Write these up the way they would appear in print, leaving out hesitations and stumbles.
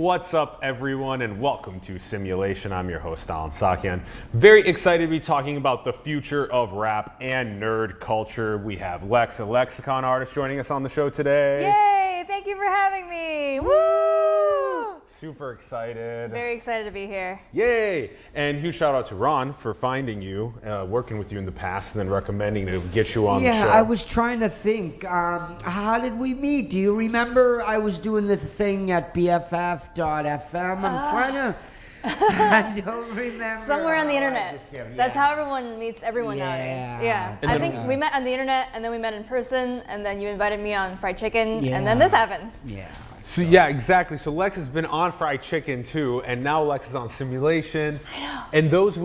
what's up everyone, and welcome to Simulation. I'm your host, Alan Sakian. Very excited to be talking about the future of rap and nerd culture. We have Lex the Lexicon Artist joining us on the show today. Yay! Thank you for having me. Woo! Super excited. Very excited to be here. Yay! And huge shout out to Ron for finding you, working with you in the past, and then recommending to get you on the show. Yeah, I was trying to think. How did we meet? Do you remember? I was doing the thing at BFF.FM. I'm trying to. I don't remember. Somewhere on the internet. That's how everyone meets everyone nowadays. Yeah. I think we met on the internet, and then we met in person, and then you invited me on Fried Chicken, and then this happened. Yeah. So yeah, exactly. So Lex has been on Fried Chicken too, and now Lex is on Simulation. I know. And those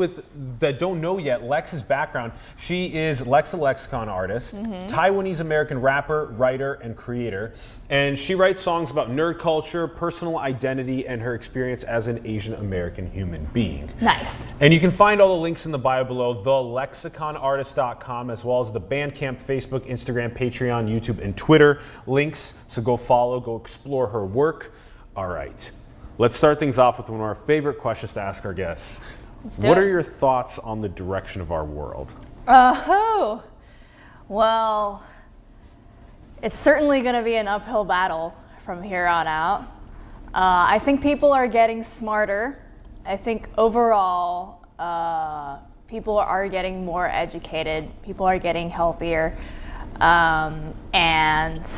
that don't know yet, Lex's background, she is Lex the Lexicon Artist, Taiwanese-American rapper, writer, and creator. And she writes songs about nerd culture, personal identity, and her experience as an Asian American human being. Nice. And you can find all the links in the bio below, thelexiconartist.com, as well as the Bandcamp, Facebook, Instagram, Patreon, YouTube, and Twitter links. So go follow, go explore her work. All right, let's start things off with one of our favorite questions to ask our guests. What are your thoughts on the direction of our world? Oh, well, it's certainly going to be an uphill battle from here on out. I think people are getting smarter. I think overall, people are getting more educated. People are getting healthier. And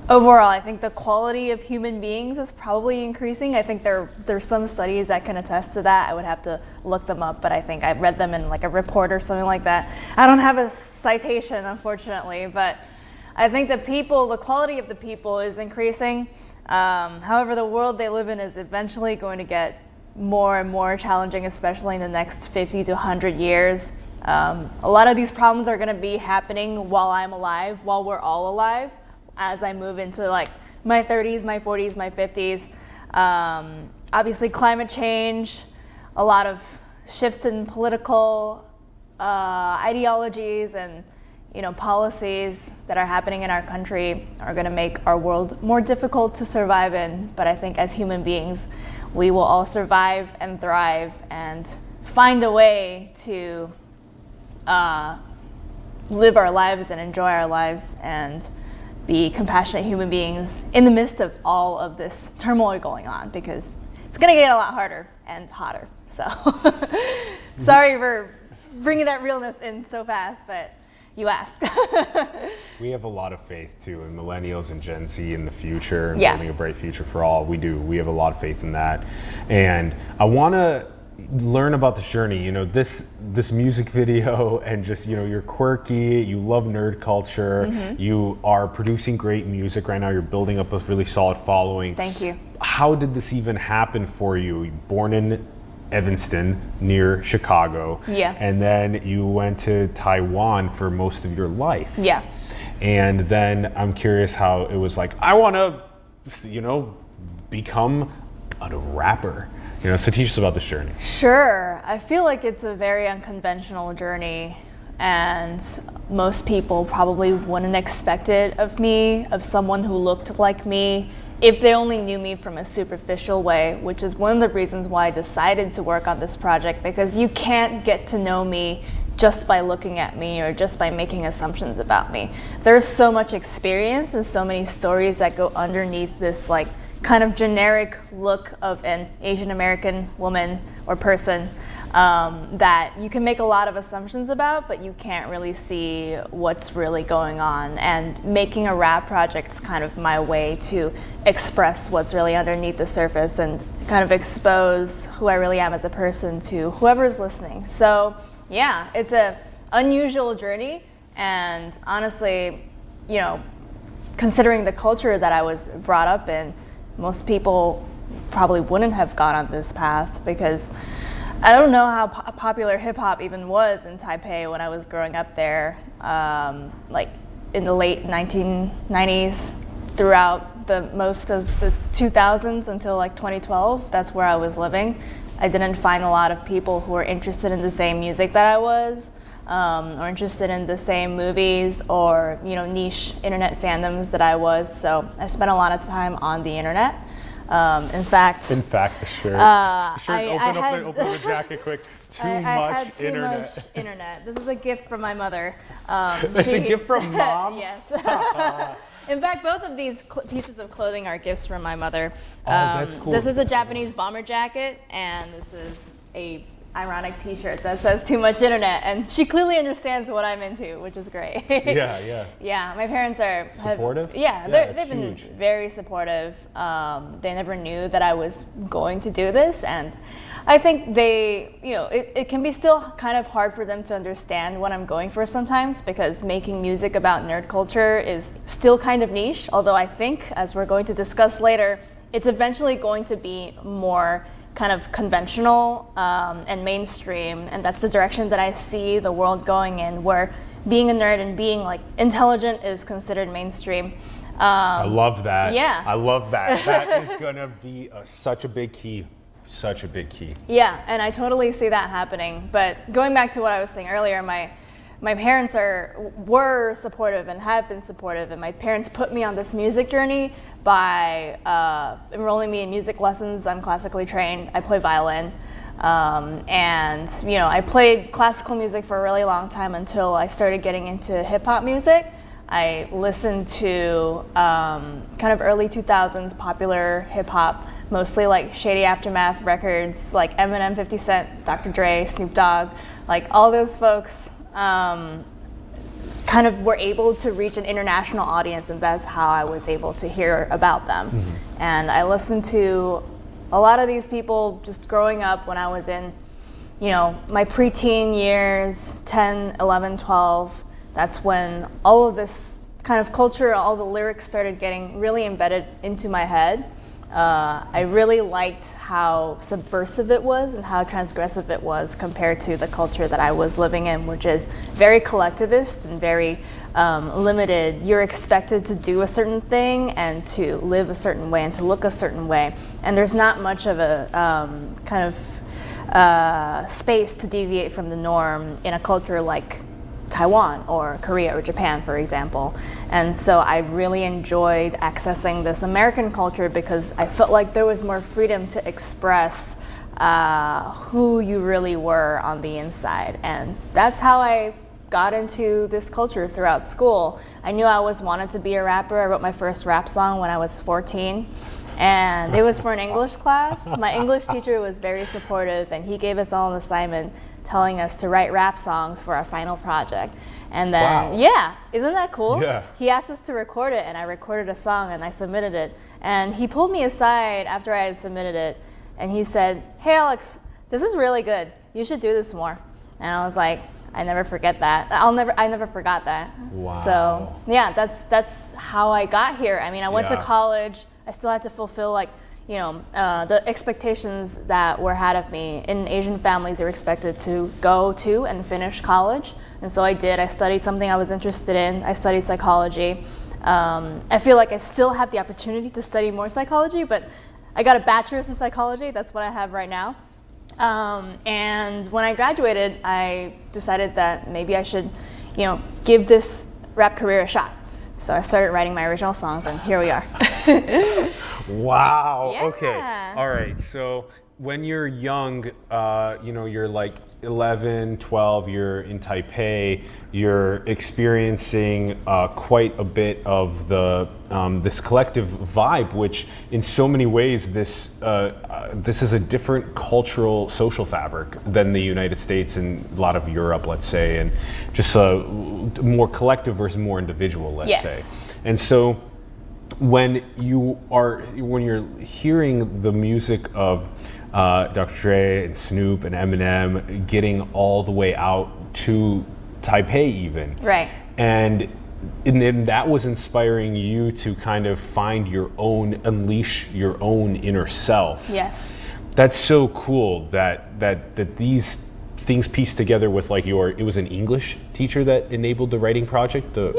overall, I think the quality of human beings is probably increasing. I think there's some studies that can attest to that. I would have to look them up, but I think I read them in like a report or something like that. I don't have a citation, unfortunately, but I think the quality of the people is increasing. However, the world they live in is eventually going to get more and more challenging, especially in the next 50 to 100 years. A lot of these problems are going to be happening while I'm alive, while we're all alive, as I move into like my 30s, my 40s, my 50s. Obviously climate change, a lot of shifts in political ideologies and policies that are happening in our country are going to make our world more difficult to survive in. But I think as human beings, we will all survive and thrive and find a way to live our lives and enjoy our lives and be compassionate human beings in the midst of all of this turmoil going on, because it's going to get a lot harder and hotter. So sorry for bringing that realness in so fast, but you asked. We have a lot of faith too in millennials and Gen Z in the future, and Yeah. building a bright future for all. We do. We have a lot of faith in that. And I want to learn about this journey, this music video, and just, you're quirky, you love nerd culture, you are producing great music right now, you're building up a really solid following. Thank you. How did this even happen for you? You're born in Evanston near Chicago. Yeah. And then you went to Taiwan for most of your life. Yeah. And then I'm curious how it was like, I want to, become a rapper. So teach us about this journey. Sure. I feel like it's a very unconventional journey, and most people probably wouldn't expect it of me, of someone who looked like me, if they only knew me from a superficial way, which is one of the reasons why I decided to work on this project, because you can't get to know me just by looking at me or just by making assumptions about me. There's so much experience and so many stories that go underneath this kind of generic look of an Asian American woman or person that you can make a lot of assumptions about, but you can't really see what's really going on. And making a rap project is kind of my way to express what's really underneath the surface and kind of expose who I really am as a person to whoever's listening. So yeah, it's an unusual journey, and honestly, considering the culture that I was brought up in, most people probably wouldn't have gone on this path, because I don't know how popular hip hop even was in Taipei when I was growing up there, in the late 1990s, throughout most of the 2000s until 2012. That's where I was living. I didn't find a lot of people who were interested in the same music that I was, or interested in the same movies or niche internet fandoms that I was. So I spent a lot of time on the internet. In fact, the shirt. Open the jacket quick. I had too internet. much internet. This is a gift from my mother. It's a gift from mom? Yes. In fact, both of these pieces of clothing are gifts from my mother. That's cool. This is a Japanese bomber jacket, and this is a ironic T-shirt that says "Too much internet," and she clearly understands what I'm into, which is great. Yeah. Yeah, my parents are supportive. They've been very supportive. They never knew that I was going to do this, and I think it can be still kind of hard for them to understand what I'm going for sometimes, because making music about nerd culture is still kind of niche. Although I think, as we're going to discuss later, it's eventually going to be more kind of conventional and mainstream, and that's the direction that I see the world going in, where being a nerd and being like intelligent is considered mainstream. I love that. Yeah. I love that. That is gonna be such a big key. Such a big key. Yeah, and I totally see that happening. But going back to what I was saying earlier, my parents were supportive and have been supportive, and my parents put me on this music journey by enrolling me in music lessons. I'm classically trained. I play violin, and I played classical music for a really long time until I started getting into hip hop music. I listened to kind of early 2000s popular hip hop, mostly like Shady Aftermath records, like Eminem, 50 Cent, Dr. Dre, Snoop Dogg, like all those folks. Kind of were able to reach an international audience, and that's how I was able to hear about them. Mm-hmm. And I listened to a lot of these people just growing up when I was in, my preteen years, 10, 11, 12. That's when all of this kind of culture, all the lyrics started getting really embedded into my head. I really liked how subversive it was and how transgressive it was compared to the culture that I was living in, which is very collectivist and very limited. You're expected to do a certain thing and to live a certain way and to look a certain way. And there's not much of a kind of space to deviate from the norm in a culture like Taiwan or Korea or Japan, for example. And so I really enjoyed accessing this American culture because I felt like there was more freedom to express who you really were on the inside. And that's how I got into this culture throughout school. I knew I always wanted to be a rapper. I wrote my first rap song when I was 14. And it was for an English class. My English teacher was very supportive, and he gave us all an assignment telling us to write rap songs for our final project. And then, wow. Yeah, isn't that cool? Yeah. He asked us to record it, and I recorded a song, and I submitted it. And he pulled me aside after I had submitted it, and he said, "Hey, Alex, this is really good. You should do this more." And I was like, I never forget that. I never forgot that. Wow. So yeah, that's how I got here. I mean, I went to college. I still had to fulfill the expectations that were had of me. In Asian families, you're expected to go to and finish college. And so I did. I studied something I was interested in. I studied psychology. I feel like I still have the opportunity to study more psychology, but I got a bachelor's in psychology. That's what I have right now. And when I graduated, I decided that maybe I should, give this rap career a shot. So I started writing my original songs, and here we are. Wow. Yeah. Okay. All right. So when you're young, you're like 11, 12, you're in Taipei, you're experiencing quite a bit of the this collective vibe, which in so many ways this is a different cultural social fabric than the United States and a lot of Europe, let's say, and just a more collective versus more individual, let's say. And so when you're hearing the music of Dr. Dre and Snoop and Eminem getting all the way out to Taipei even. Right. And then that was inspiring you to kind of unleash your own inner self. Yes. That's so cool that these things pieced together with it was an English teacher that enabled the writing project, the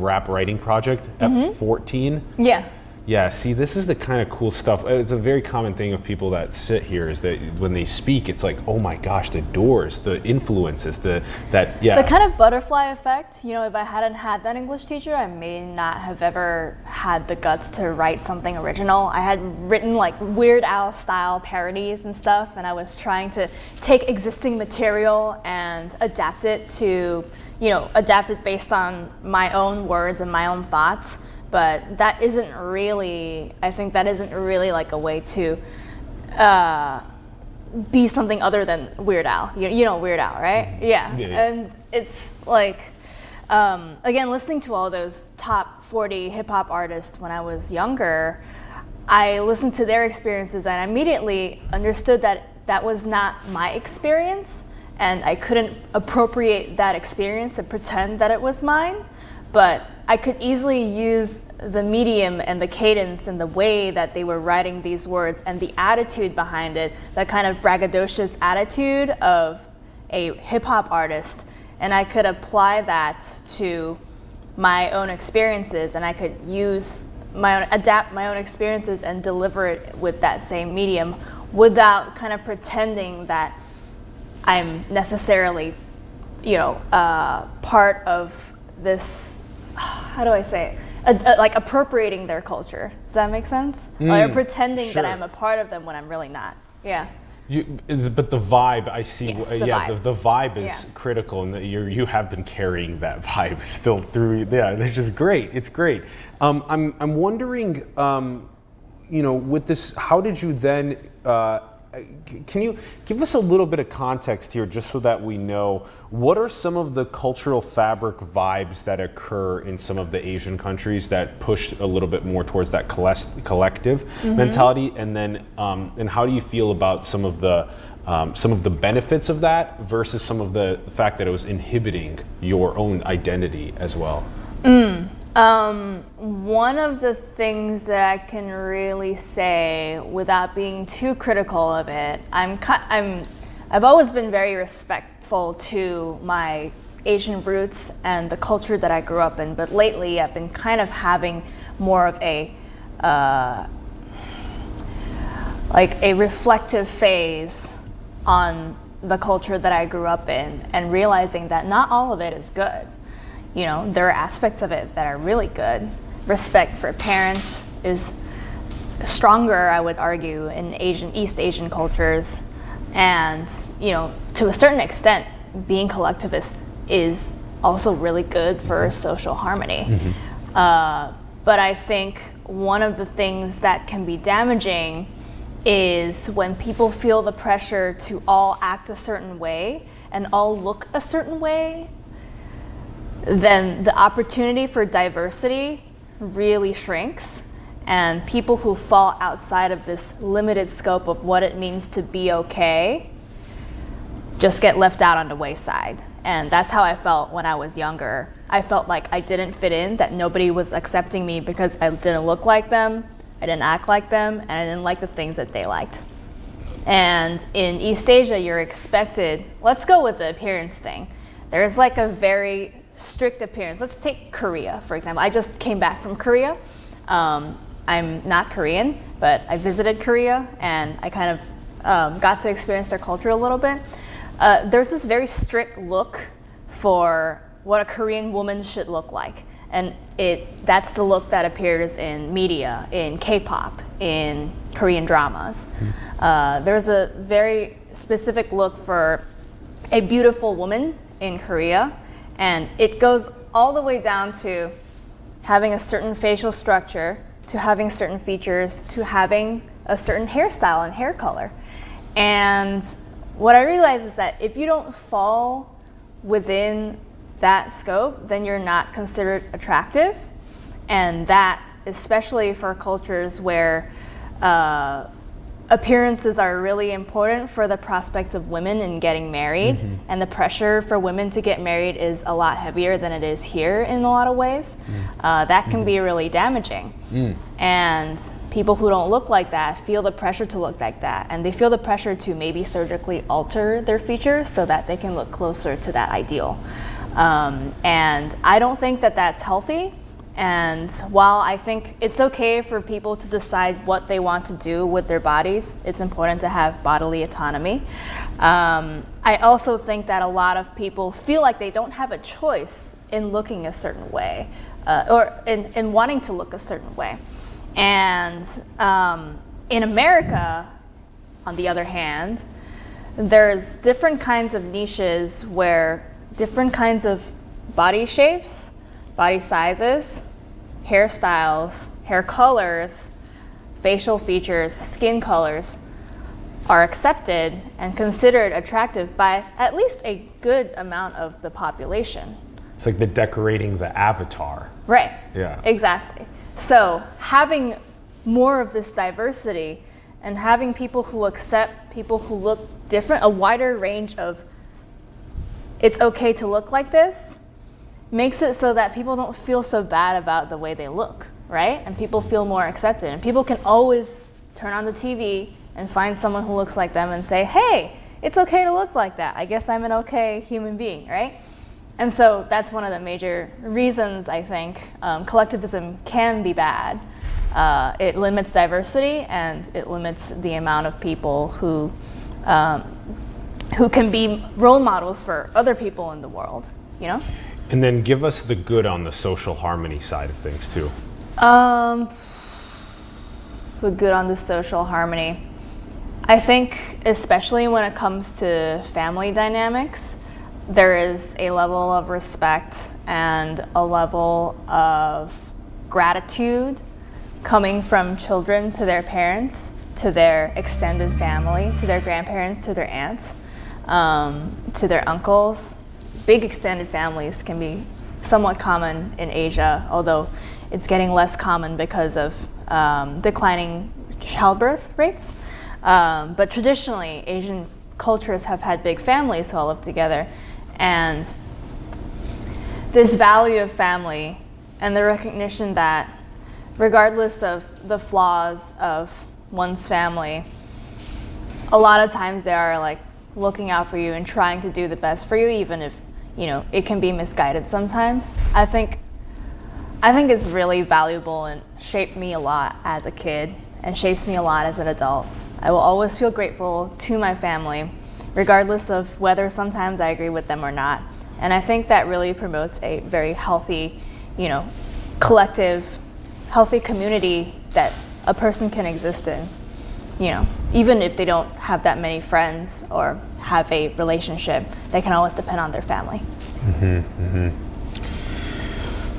rap writing project at 14. Yeah. Yeah, see, this is the kind of cool stuff. It's a very common thing of people that sit here is that when they speak, it's like, oh my gosh, the doors, the influences, The kind of butterfly effect. If I hadn't had that English teacher, I may not have ever had the guts to write something original. I had written like Weird Al style parodies and stuff, and I was trying to take existing material and adapt it based on my own words and my own thoughts. But that isn't really like a way to be something other than Weird Al. You know Weird Al, right? Yeah. And it's like, again, listening to all those top 40 hip hop artists when I was younger, I listened to their experiences and I immediately understood that that was not my experience, and I couldn't appropriate that experience and pretend that it was mine. But I could easily use the medium and the cadence and the way that they were writing these words and the attitude behind it, that kind of braggadocious attitude of a hip-hop artist, and I could apply that to my own experiences, and I could adapt my own experiences and deliver it with that same medium without kind of pretending that I'm necessarily, part of this, how do I say it? Like appropriating their culture. Does that make sense? Or pretending that I'm a part of them when I'm really not. Yeah. But the vibe, I see. Yes, the vibe is critical, and you have been carrying that vibe still through. Yeah, it's just great. It's great. I'm wondering, with this, how did you then? Can you give us a little bit of context here, just so that we know what are some of the cultural fabric vibes that occur in some of the Asian countries that push a little bit more towards that collective mentality, and then and how do you feel about some of the benefits of that versus some of the fact that it was inhibiting your own identity as well? One of the things that I can really say without being too critical of it, I've always been very respectful to my Asian roots and the culture that I grew up in, but lately I've been kind of having more of a reflective phase on the culture that I grew up in, and realizing that not all of it is good. There are aspects of it that are really good. Respect for parents is stronger, I would argue, in East Asian cultures. And, to a certain extent, being collectivist is also really good for social harmony. But I think one of the things that can be damaging is when people feel the pressure to all act a certain way and all look a certain way, then the opportunity for diversity really shrinks, and people who fall outside of this limited scope of what it means to be okay just get left out on the wayside. And that's how I felt when I was younger. I felt like I didn't fit in, that nobody was accepting me because I didn't look like them, I didn't act like them, and I didn't like the things that they liked. And in East Asia, you're expected, let's go with the appearance thing. There's like a very strict appearance. Let's take Korea, for example. I just came back from Korea. I'm not Korean, but I visited Korea, and I kind of got to experience their culture a little bit. There's this very strict look for what a Korean woman should look like. And that's the look that appears in media, in K-pop, in Korean dramas. There's a very specific look for a beautiful woman in Korea, and it goes all the way down to having a certain facial structure, to having certain features, to having a certain hairstyle and hair color. And what I realized is that if you don't fall within that scope, then you're not considered attractive. And that, especially for cultures where appearances are really important for the prospects of women in getting married, and the pressure for women to get married is a lot heavier than it is here in a lot of ways, that can be really damaging. And people who don't look like that feel the pressure to look like that, and they feel the pressure to maybe surgically alter their features so that they can look closer to that ideal. And I don't think that that's healthy. And while I think it's okay for people to decide what they want to do with their bodies, it's important to have bodily autonomy. I also think that a lot of people feel like they don't have a choice in looking a certain way, or in wanting to look a certain way. And in America, on the other hand, there's different kinds of niches where different kinds of body shapes, body sizes, hairstyles, hair colors, facial features, skin colors are accepted and considered attractive by at least a good amount of the population. It's like the decorating the avatar. Right. Yeah. Exactly. So having more of this diversity and having people who accept people who look different, a wider range of it's okay to look like this, makes it so that people don't feel so bad about the way they look, right? And people feel more accepted. And people can always turn on the TV and find someone who looks like them and say, hey, it's okay to look like that. I guess I'm an okay human being, right? And so that's one of the major reasons I think collectivism can be bad. It limits diversity and it limits the amount of people who can be role models for other people in the world, you know? And then give us the good on the social harmony side of things too. The good on the social harmony. I think especially when it comes to family dynamics, there is a level of respect and a level of gratitude coming from children to their parents, to their extended family, to their grandparents, to their aunts, to their uncles. Big extended families can be somewhat common in Asia, although it's getting less common because of declining childbirth rates. But traditionally, Asian cultures have had big families who all live together. And this value of family and the recognition that regardless of the flaws of one's family, a lot of times they are like looking out for you and trying to do the best for you, even if, you know, it can be misguided sometimes. I think it's really valuable and shaped me a lot as a kid and shapes me a lot as an adult. I will always feel grateful to my family, regardless of whether sometimes I agree with them or not. And I think that really promotes a very healthy, you know, collective, healthy community that a person can exist in, you know, even if they don't have that many friends or have a relationship, they can always depend on their family.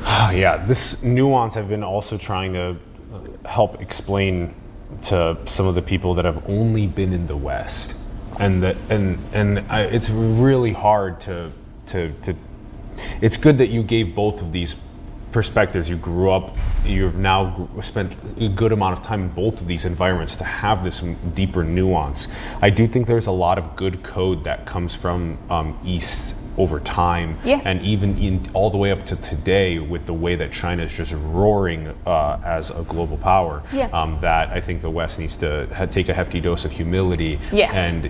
Yeah, this nuance I've been also trying to help explain to some of the people that have only been in the West, it's really hard to. It's good that you gave both of these perspectives. You grew up, you've now spent a good amount of time in both of these environments to have this deeper nuance. I do think there's a lot of good code that comes from East over time, and even all the way up to today with the way that China is just roaring as a global power, that I think the West needs to take a hefty dose of humility. And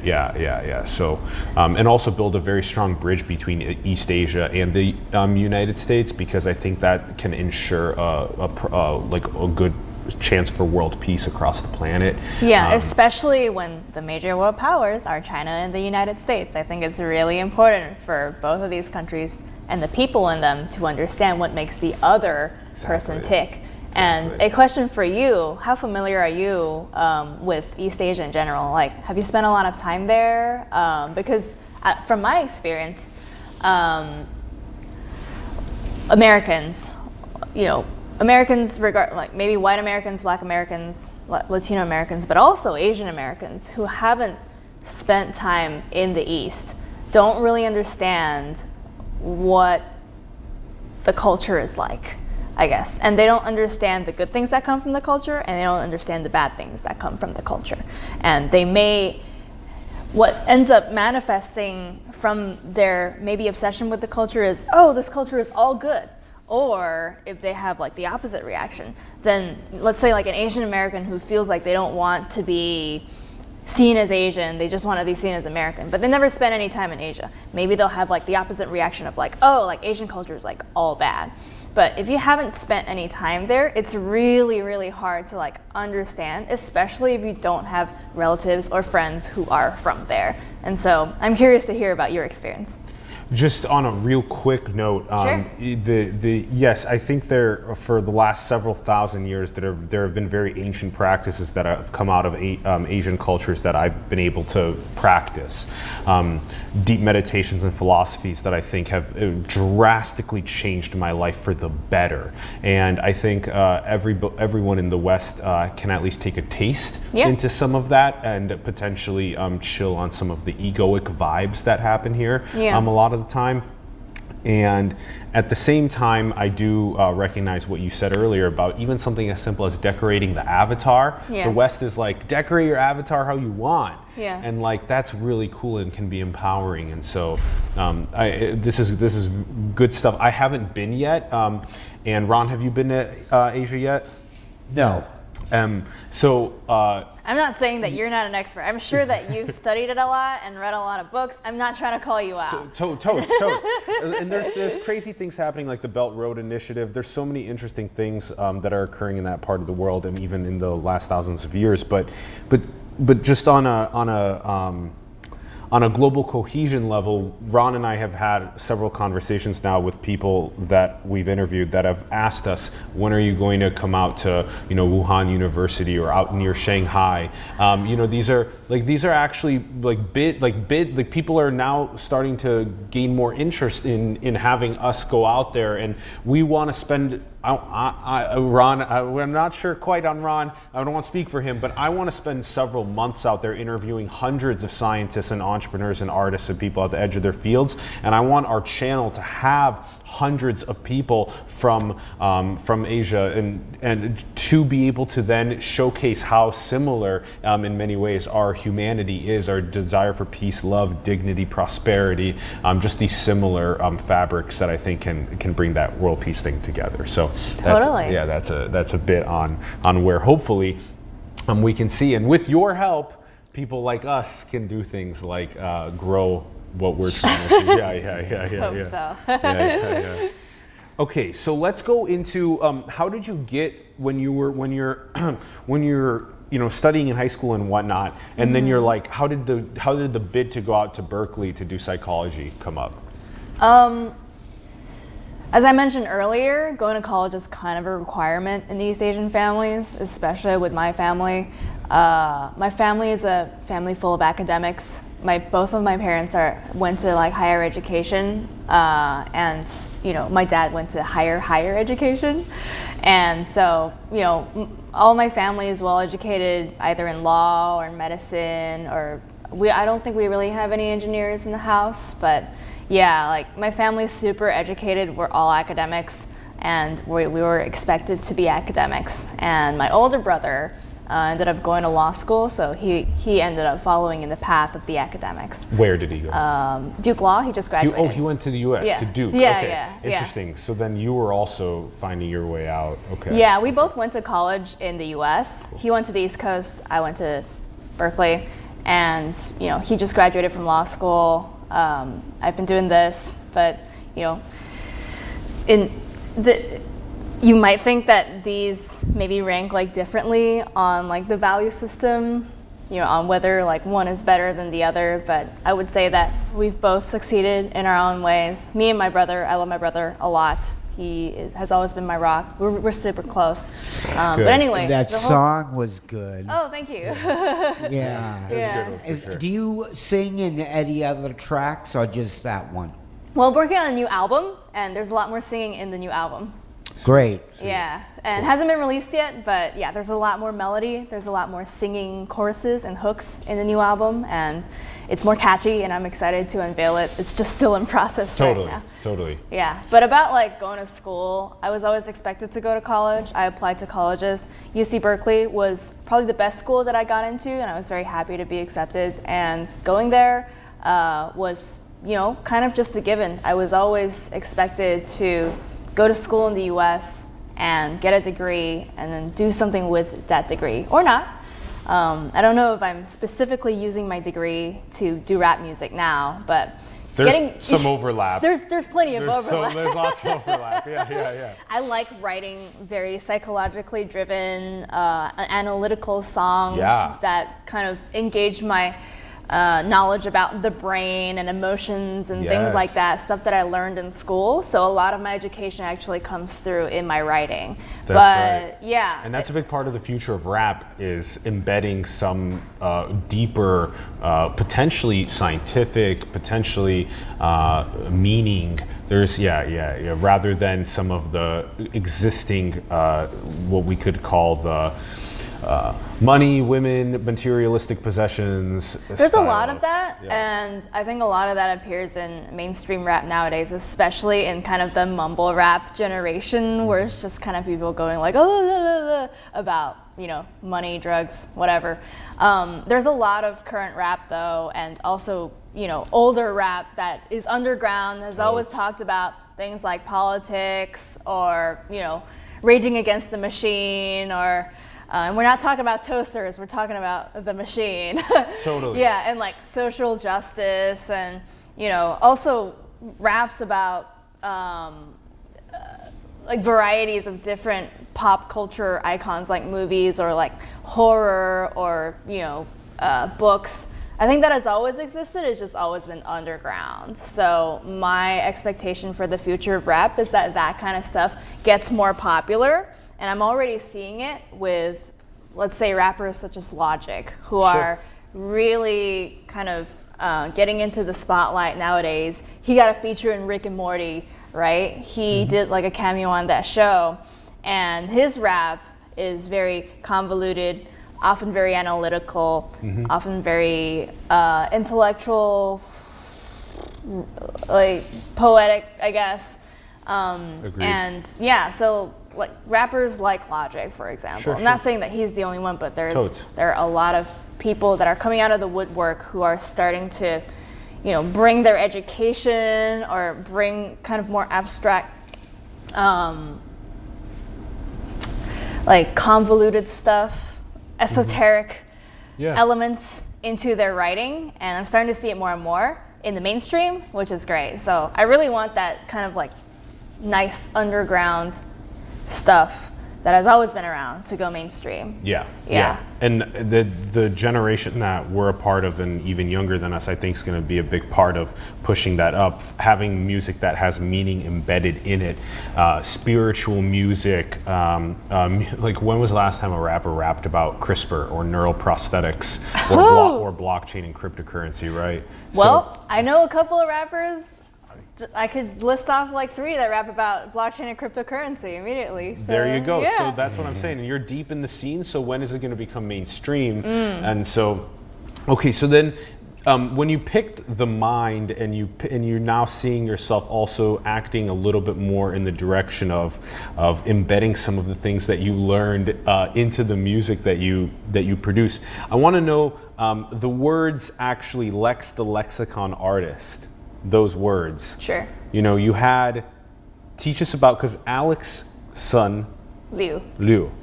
so and also build a very strong bridge between East Asia and the United States, because I think that can ensure a good chance for world peace across the planet. Especially when the major world powers are China and the United States. I think it's really important for both of these countries and the people in them to understand what makes the other person tick. And a question for you, how familiar are you with East Asia in general? Like, have you spent a lot of time there? Because from my experience, Americans, like maybe white Americans, black Americans, Latino Americans, but also Asian Americans who haven't spent time in the East don't really understand what the culture is like, I guess. And they don't understand the good things that come from the culture, and they don't understand the bad things that come from the culture. And what ends up manifesting from their maybe obsession with the culture is, oh, this culture is all good. Or if they have like the opposite reaction, then let's say like an Asian American who feels like they don't want to be seen as Asian, they just want to be seen as American, but they never spend any time in Asia. Maybe they'll have like the opposite reaction of like, oh, like Asian culture is like all bad. But if you haven't spent any time there, it's really, really hard to like understand, especially if you don't have relatives or friends who are from there. And so I'm curious to hear about your experience. Just on a real quick note, Sure. Yes, I think for the last several thousand years there have been very ancient practices that have come out of Asian cultures that I've been able to practice. Deep meditations and philosophies that I think have drastically changed my life for the better. And I think everyone in the West can at least take a taste into some of that and potentially chill on some of the egoic vibes that happen here a lot of the time. And at the same time, I do recognize what you said earlier about even something as simple as decorating the avatar. The West is like, decorate your avatar how you want. And like, that's really cool and can be empowering. And so this is good stuff. I haven't been yet. And Ron, have you been to Asia yet? No. I'm not saying that you're not an expert. I'm sure that you've studied it a lot and read a lot of books. I'm not trying to call you out. Totes. And there's crazy things happening like the Belt Road Initiative. There's so many interesting things that are occurring in that part of the world, and even in the last thousands of years. But just on a global cohesion level, Ron and I have had several conversations now with people that we've interviewed that have asked us, when are you going to come out to, Wuhan University or out near Shanghai? These are actually like people are now starting to gain more interest in having us go out there, and we want to spend. Ron, I'm not sure quite on Ron. I don't want to speak for him, but I want to spend several months out there interviewing hundreds of scientists and entrepreneurs and artists and people at the edge of their fields. And I want our channel to have hundreds of people from Asia and to be able to then showcase how similar in many ways our humanity is, our desire for peace, love, dignity, prosperity, just these similar fabrics that I think can bring that world peace thing together. So that's a bit on where hopefully we can see, and with your help, people like us can do things like grow what we're trying to do. Hope so. Okay, so let's go into how did you get when you're studying in high school and whatnot, and then you're like, how did the bid to go out to Berkeley to do psychology come up? As I mentioned earlier, going to college is kind of a requirement in East Asian families, especially with my family. My family is a family full of academics. Both of my parents went to like higher education, and my dad went to higher education, and so all my family is well educated, either in law or in medicine, or I don't think we really have any engineers in the house, but yeah, like my family's super educated. We're all academics, and we were expected to be academics. And my older brother ended up going to law school, so he ended up following in the path of the academics. Where did he go? Duke Law. He just graduated. He went to the U.S. to Duke. Yeah, okay. yeah. Interesting. Yeah. So then you were also finding your way out. Okay. Yeah, we both went to college in the U.S. He went to the East Coast. I went to Berkeley, and he just graduated from law school. I've been doing this, but you might think that these maybe rank like differently on like the value system, on whether like one is better than the other. But I would say that we've both succeeded in our own ways. Me and my brother, I love my brother a lot. He has always been my rock. We're super close. But anyway, that song was good. Oh, thank you. Yeah. Do you sing in any other tracks or just that one? Well, I'm working on a new album, and there's a lot more singing in the new album. Great. Yeah, and it hasn't been released yet, but yeah, there's a lot more melody. There's a lot more singing choruses and hooks in the new album, and it's more catchy, and I'm excited to unveil it. It's just still in process right now. Totally. Yeah, but about like going to school, I was always expected to go to college. I applied to colleges. UC Berkeley was probably the best school that I got into, and I was very happy to be accepted. And going there was, kind of just a given. I was always expected to go to school in the US and get a degree and then do something with that degree, or not. I don't know if I'm specifically using my degree to do rap music now, but There's some overlap. There's plenty of overlap. There's lots of overlap. Yeah. I like writing very psychologically driven, analytical songs that kind of engage my knowledge about the brain and emotions and things like that, stuff that I learned in school. So a lot of my education actually comes through in my writing. That's right. Yeah. And that's a big part of the future of rap, is embedding some deeper, potentially scientific, potentially meaning. There's, rather than some of the existing, what we could call the money, women, materialistic possessions. There's a lot of that, and I think a lot of that appears in mainstream rap nowadays, especially in kind of the mumble rap generation, where it's just kind of people going like, about, money, drugs, whatever. There's a lot of current rap though, and also, older rap that is underground, has always talked about things like politics or, raging against the machine, or and we're not talking about toasters, we're talking about the machine. Totally. Yeah, and like social justice, and also raps about like varieties of different pop culture icons, like movies or like horror or books. I think that has always existed, it's just always been underground. So my expectation for the future of rap is that that kind of stuff gets more popular. And I'm already seeing it with, let's say, rappers such as Logic, who are really kind of getting into the spotlight nowadays. He got a feature in Rick and Morty, right? He did like a cameo on that show. And his rap is very convoluted, often very analytical, often very intellectual, like poetic, I guess. Agreed. And so like rappers like Logic, for example. I'm not saying that he's the only one, but there are a lot of people that are coming out of the woodwork who are starting to, bring their education or bring kind of more abstract, like convoluted stuff, esoteric elements into their writing. And I'm starting to see it more and more in the mainstream, which is great. So I really want that kind of like nice underground stuff that has always been around to go mainstream. Yeah. And the generation that we're a part of, and even younger than us, I think is going to be a big part of pushing that up, having music that has meaning embedded in it, spiritual music. Like, when was the last time a rapper rapped about CRISPR or neural prosthetics or blockchain and cryptocurrency, right? Well, I know a couple of rappers. I could list off like 3 that rap about blockchain and cryptocurrency immediately. So, there you go. So that's what I'm saying. And you're deep in the scene. So when is it going to become mainstream? And so, okay. So then, when you picked the mind, and you're now seeing yourself also acting a little bit more in the direction of embedding some of the things that you learned into the music that you produce. I want to know the words actually. Lex the Lexicon Artist. Those words. Sure. You had, teach us about, because Alex's son, Liu.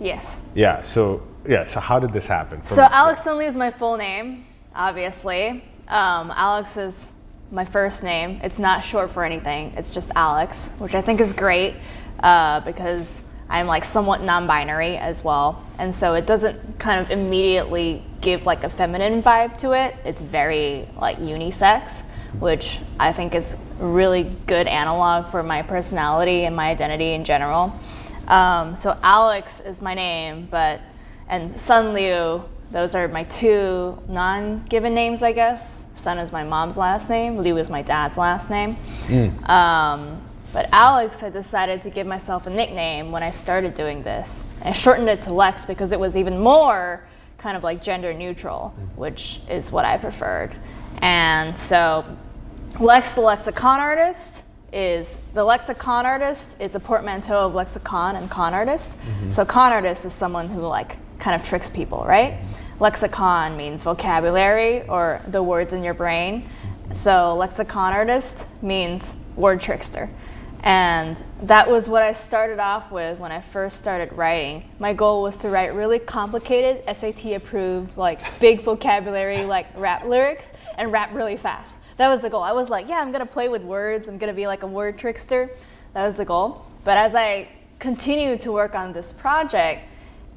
Yes. Yeah. So how did this happen? So Alex Sun Liu is my full name, obviously. Alex is my first name. It's not short for anything. It's just Alex, which I think is great because I'm like somewhat non-binary as well. And so it doesn't kind of immediately give like a feminine vibe to it. It's very like unisex, which I think is a really good analog for my personality and my identity in general. So Alex is my name, and Sun Liu, those are my 2 non-given names, I guess. Sun is my mom's last name, Liu is my dad's last name. But Alex, I decided to give myself a nickname when I started doing this. And I shortened it to Lex because it was even more kind of like gender neutral, which is what I preferred. And so Lex the Lexicon Artist is a portmanteau of lexicon and con artist. So con artist is someone who like kind of tricks people, right? Lexicon means vocabulary or the words in your brain. So lexicon artist means word trickster. And that was what I started off with when I first started writing. My goal was to write really complicated, SAT approved, like big vocabulary, like rap lyrics, and rap really fast. That was the goal. I was like, yeah, I'm gonna play with words. I'm gonna be like a word trickster. That was the goal. But as I continued to work on this project,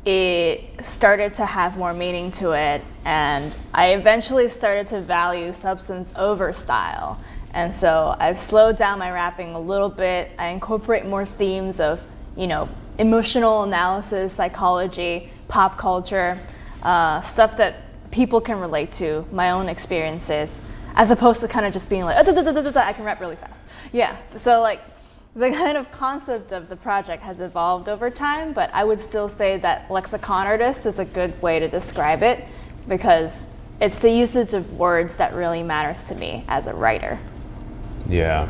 it started to have more meaning to it, and I eventually started to value substance over style. And so I've slowed down my rapping a little bit. I incorporate more themes of, emotional analysis, psychology, pop culture, stuff that people can relate to, my own experiences, as opposed to kind of just being like, I can rap really fast. Yeah, so like the kind of concept of the project has evolved over time, but I would still say that Lexicon Artist is a good way to describe it because it's the usage of words that really matters to me as a writer. Yeah.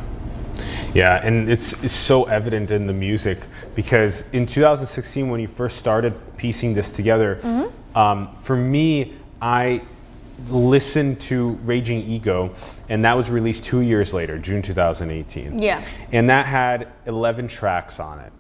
Yeah, and it's so evident in the music because in 2016, when you first started piecing this together, for me, I listened to Raging Ego, and that was released 2 years later, June 2018. Yeah. And that had 11 tracks on it.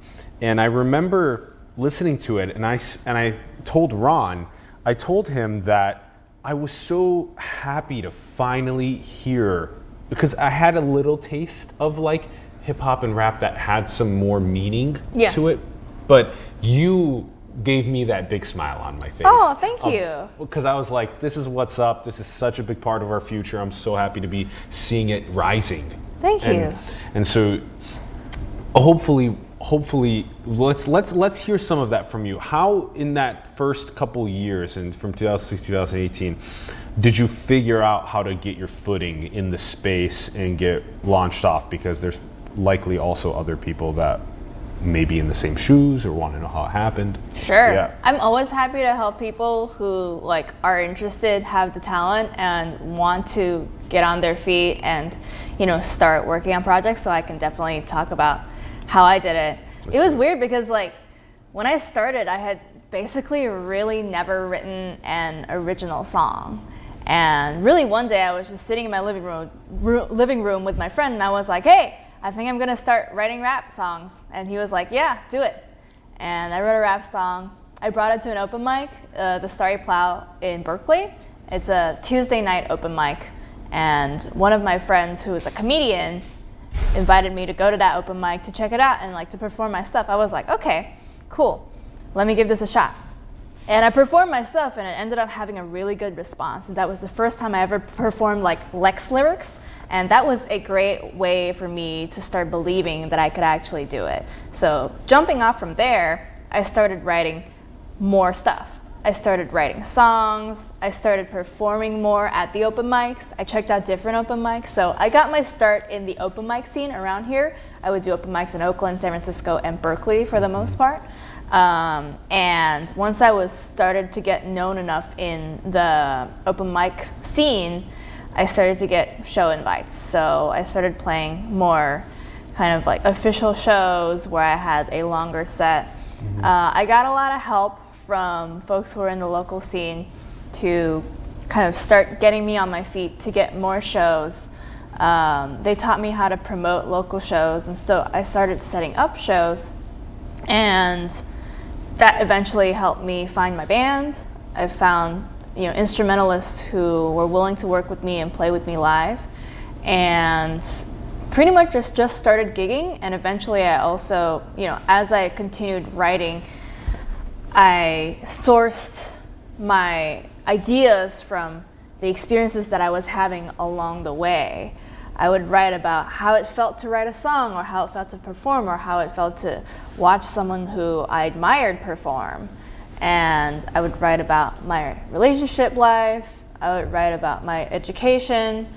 And I remember listening to it, and I told Ron, I told him that I was so happy to finally hear, because I had a little taste of like hip hop and rap that had some more meaning to it, but you gave me that big smile on my face. Oh, thank you. Because I was like, this is what's up. This is such a big part of our future. I'm so happy to be seeing it rising. Thank you. And so hopefully let's hear some of that from you. How in that first couple years, and from 2006 to 2018, did you figure out how to get your footing in the space and get launched off? Because there's likely also other people that may be in the same shoes or want to know how it happened. Sure. Yeah. I'm always happy to help people who like are interested, have the talent, and want to get on their feet and, start working on projects. So I can definitely talk about how I did it. It was weird because like when I started, I had basically really never written an original song. And really one day I was just sitting in my living room with my friend, and I was like, hey, I think I'm gonna start writing rap songs. And he was like, yeah, do it. And I wrote a rap song. I brought it to an open mic, the Starry Plow in Berkeley. It's a Tuesday night open mic. And one of my friends who is a comedian invited me to go to that open mic to check it out and like to perform my stuff. I was like, okay, cool. Let me give this a shot. And I performed my stuff, and it ended up having a really good response. And that was the first time I ever performed like Lex lyrics. And that was a great way for me to start believing that I could actually do it. So jumping off from there, I started writing more stuff. I started writing songs. I started performing more at the open mics. I checked out different open mics. So I got my start in the open mic scene around here. I would do open mics in Oakland, San Francisco, and Berkeley for the most part. And once I started to get known enough in the open mic scene, I started to get show invites. So I started playing more kind of like official shows where I had a longer set. I got a lot of help from folks who were in the local scene to kind of start getting me on my feet to get more shows. They taught me how to promote local shows, and so I started setting up shows, and that eventually helped me find my band. I found instrumentalists who were willing to work with me and play with me live, and pretty much just started gigging. And eventually I also, as I continued writing, I sourced my ideas from the experiences that I was having along the way. I would write about how it felt to write a song, or how it felt to perform, or how it felt to watch someone who I admired perform. And I would write about my relationship life. I would write about my education,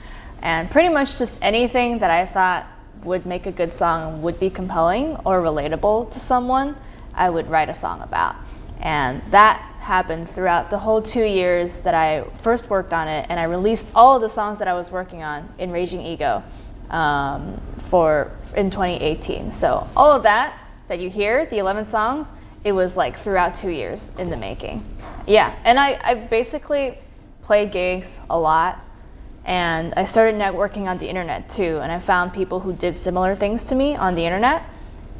and pretty much just anything that I thought would make a good song and would be compelling or relatable to someone, I would write a song about. And that happened throughout the whole 2 years that I first worked on it, and I released all of the songs that I was working on in Raging Ego in 2018. So all of that you hear, the 11 songs, it was like throughout 2 years in the making. Yeah, and I basically played gigs a lot, and I started networking on the internet too, and I found people who did similar things to me on the internet,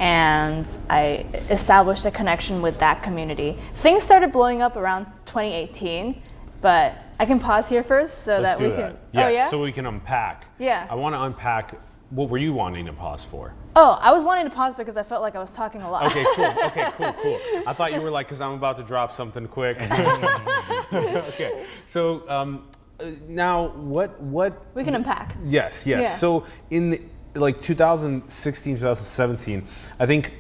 and I established a connection with that community. Things started blowing up around 2018, but I can pause here first so Let's that we do can. Yes, Oh yeah. so we can unpack. Yeah. I want to unpack. What were you wanting to pause for? Oh, I was wanting to pause because I felt like I was talking a lot. Okay, cool. I thought you were like, because I'm about to drop something quick. Okay, so now what? We can unpack. Yes. Yeah. So in like 2016, 2017, I think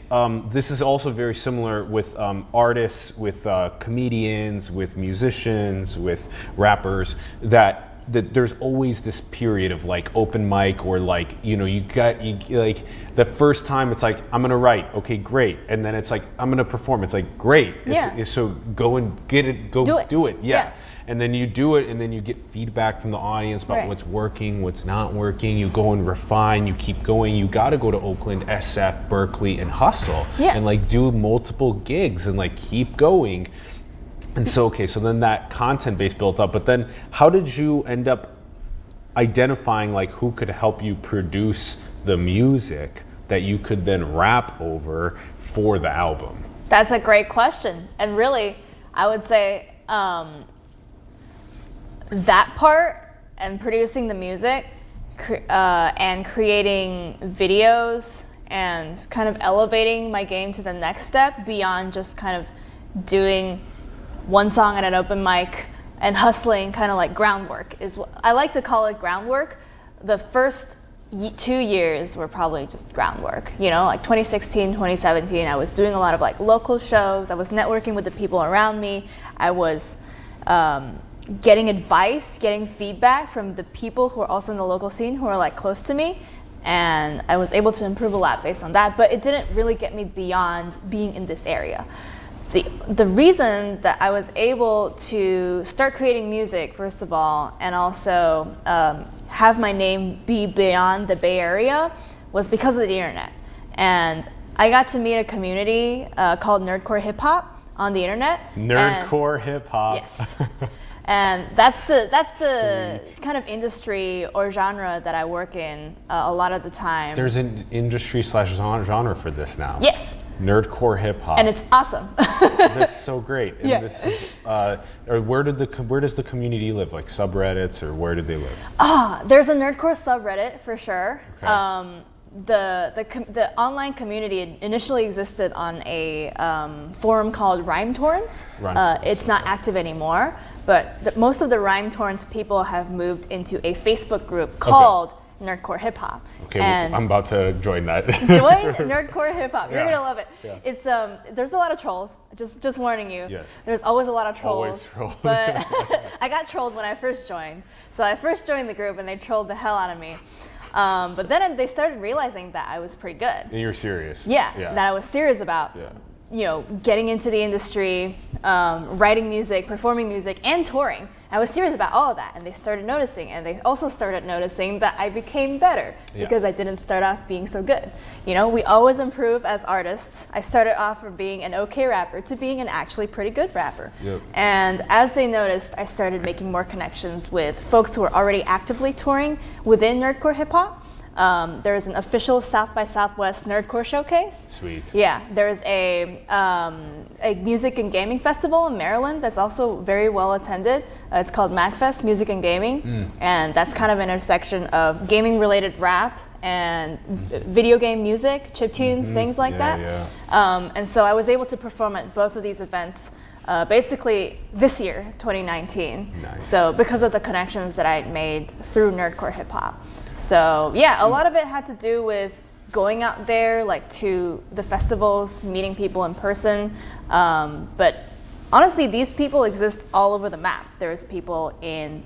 this is also very similar with artists, with comedians, with musicians, with rappers, that there's always this period of like open mic, or like, you like the first time it's like, I'm gonna write, okay, great, and then it's like, I'm gonna perform, it's like, great. So go and get it, do it. Yeah. And then you do it, and then you get feedback from the audience about what's working, what's not working. You go and refine, you keep going. You got to go to Oakland, SF, Berkeley, and hustle, and like do multiple gigs and like keep going. And so then that content base built up. But then how did you end up identifying like who could help you produce the music that you could then rap over for the album? That's a great question. And really, I would say that part and producing the music and creating videos and kind of elevating my game to the next step beyond just kind of doing one song at an open mic and hustling, kind of like groundwork is what I like to call it. Groundwork. The first 2 years were probably just groundwork, like 2016, 2017, I was doing a lot of like local shows. I was networking with the people around me. I was getting advice, getting feedback from the people who are also in the local scene who are like close to me. And I was able to improve a lot based on that, but it didn't really get me beyond being in this area. The reason that I was able to start creating music, first of all, and also have my name be beyond the Bay Area was because of the internet. And I got to meet a community called Nerdcore Hip Hop on the internet. Nerdcore Hip Hop. Yes. And that's the kind of industry or genre that I work in a lot of the time. There's an industry / genre for this now. Yes. Nerdcore hip hop. And it's awesome. This is so great. And this is, where does the community live? Like subreddits, or where do they live? There's a Nerdcore subreddit for sure. Okay. The online community initially existed on a forum called Rhyme Torrents. It's not active anymore, but most of the Rhyme Torrents people have moved into a Facebook group called Nerdcore Hip Hop. Okay, I'm about to join that. Join Nerdcore Hip Hop. You're gonna love it. Yeah. It's there's a lot of trolls. Just warning you. Yes. There's always a lot of trolls. Always trolls. But I got trolled when I first joined. So I first joined the group and they trolled the hell out of me. But then they started realizing that I was pretty good. And you're serious. Yeah. That I was serious about. Getting into the industry, writing music, performing music, and touring. I was serious about all of that, and they started noticing, and they also started noticing that I became better because I didn't start off being so good. We always improve as artists. I started off from being an okay rapper to being an actually pretty good rapper. Yep. And as they noticed, I started making more connections with folks who were already actively touring within Nerdcore Hip Hop. There's an official South by Southwest Nerdcore showcase. Sweet. Yeah, there's a music and gaming festival in Maryland that's also very well attended. It's called MagFest Music and Gaming, and that's kind of an intersection of gaming-related rap and video game music, chiptunes, things like that. Yeah. And so I was able to perform at both of these events basically this year, 2019. Nice. So because of the connections that I made through Nerdcore Hip Hop. So yeah, a lot of it had to do with going out there, like to the festivals, meeting people in person. But honestly, these people exist all over the map. There's people in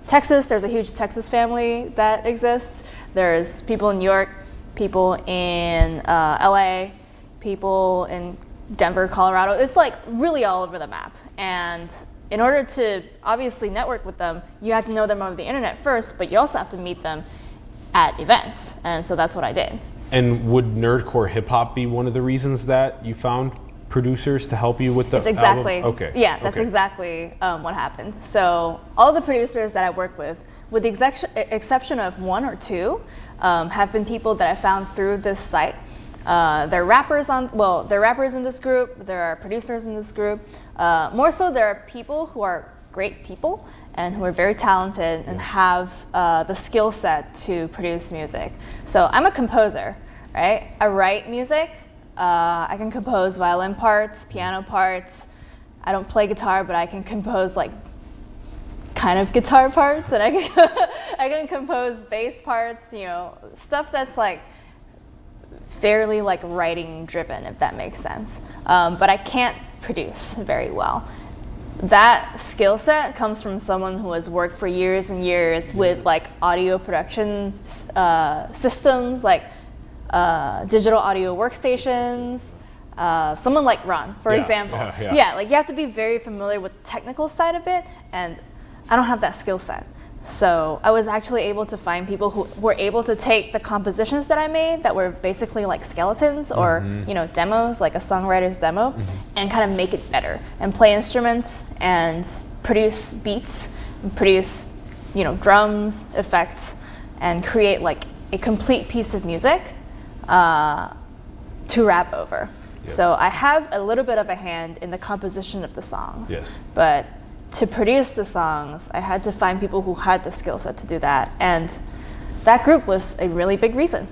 Texas. There's a huge Texas family that exists. There's people in New York, people in LA, people in Denver, Colorado. It's like really all over the map. And in order to obviously network with them, you have to know them over the internet first, but you also have to meet them at events. And so that's what I did. And would Nerdcore Hip Hop be one of the reasons that you found producers to help you with the That's exactly. album? Okay. Yeah, that's exactly what happened. So all the producers that I work with the exception of one or two, have been people that I found through this site. They're rappers in this group. There are producers in this group. More so, there are people who are great people and who are very talented and have the skill set to produce music. So I'm a composer, right? I write music. I can compose violin parts, piano parts. I don't play guitar, but I can compose like kind of guitar parts, and I can compose bass parts, you know, stuff that's like fairly like writing driven, if that makes sense. But I can't produce very well. That skill set comes from someone who has worked for years and years with like audio production systems, like digital audio workstations. Someone like Ron, for example. Yeah, like you have to be very familiar with the technical side of it, and I don't have that skill set. So I was actually able to find people who were able to take the compositions that I made that were basically like skeletons or you know, demos, like a songwriter's demo, and kind of make it better and play instruments and produce beats and produce, you know, drums, effects, and create like a complete piece of music to rap over. So I have a little bit of a hand in the composition of the songs, but to produce the songs, I had to find people who had the skill set to do that, and that group was a really big reason.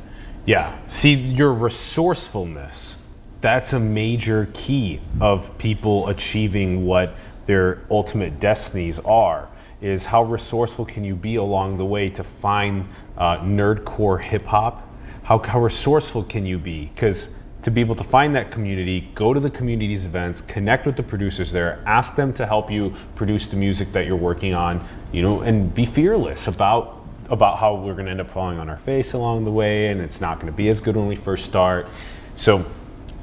Yeah, see, your resourcefulness, that's a major key of people achieving what their ultimate destinies are, is how resourceful can you be along the way to find nerdcore hip hop? How resourceful can you be? Because to be able to find that community, go to the community's events, connect with the producers there, ask them to help you produce the music that you're working on, you know, and be fearless about how we're going to end up falling on our face along the way, and it's not going to be as good when we first start. So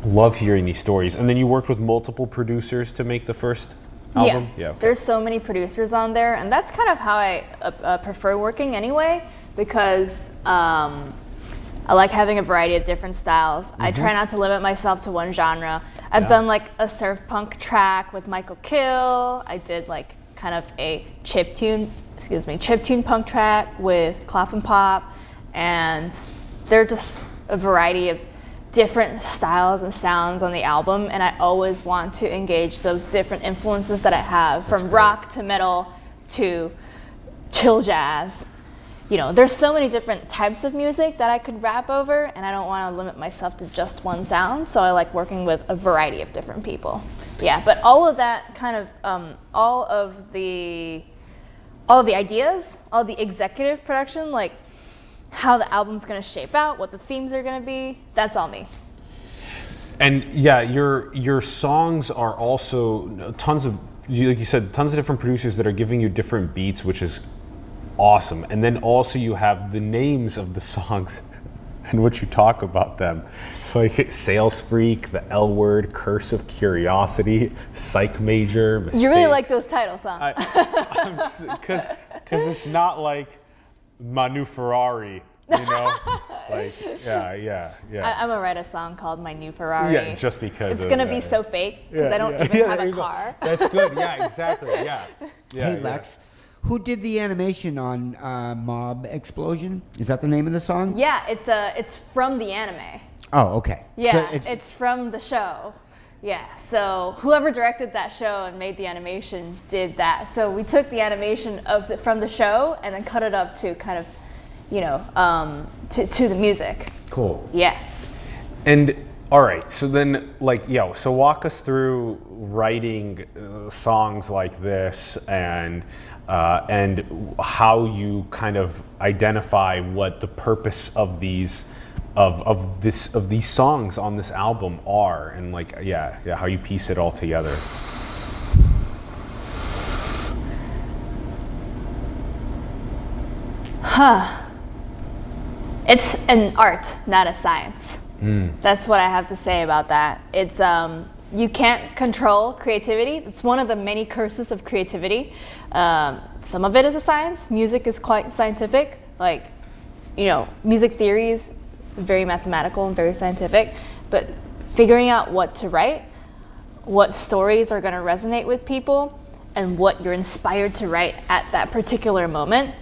love hearing these stories. And then you worked with multiple producers to make the first album? Yeah, there's so many producers on there, and that's kind of how I prefer working anyway, because I like having a variety of different styles. I try not to limit myself to one genre. I've done like a surf punk track with Michael Kill. I did like kind of a chiptune punk track with Cloth and Pop. And there are just a variety of different styles and sounds on the album. And I always want to engage those different influences that I have, from rock to metal to chill jazz. You know, there's so many different types of music that I could rap over, and I don't want to limit myself to just one sound, so I like working with a variety of different people. Yeah, but all of that kind of, all of the ideas, all the executive production, like how the album's going to shape out, what the themes are going to be, that's all me. And yeah, your songs are also tons of, like you said, tons of different producers that are giving you different beats, which is awesome. And then also you have the names of the songs and what you talk about them. Like Sales Freak, The L Word, Curse of Curiosity, Psych Major, Mistakes. You really like those titles, huh? Because it's not like My New Ferrari, you know? Like, yeah. I'm gonna write a song called My New Ferrari. Yeah, just because it's gonna be so fake, because I don't even have a car. That's good, yeah, exactly, yeah. Hey, Lex. Who did the animation on Mob Explosion? Is that the name of the song? Yeah, it's from the anime. Oh, okay. Yeah, So it's from the show. Yeah, so whoever directed that show and made the animation did that. So we took the animation from the show and then cut it up to kind of, you know, to the music. Cool. Yeah. And all right, so then, like, so walk us through writing songs like this and how you kind of identify what the purpose of these songs on this album are, and like how you piece it all together. It's an art, not a science. That's what I have to say about that. It's you can't control creativity. It's one of the many curses of creativity. Some of it is a science. Music is quite scientific. Like, you know, music theory is very mathematical and very scientific. But figuring out what to write, what stories are going to resonate with people, and what you're inspired to write at that particular moment,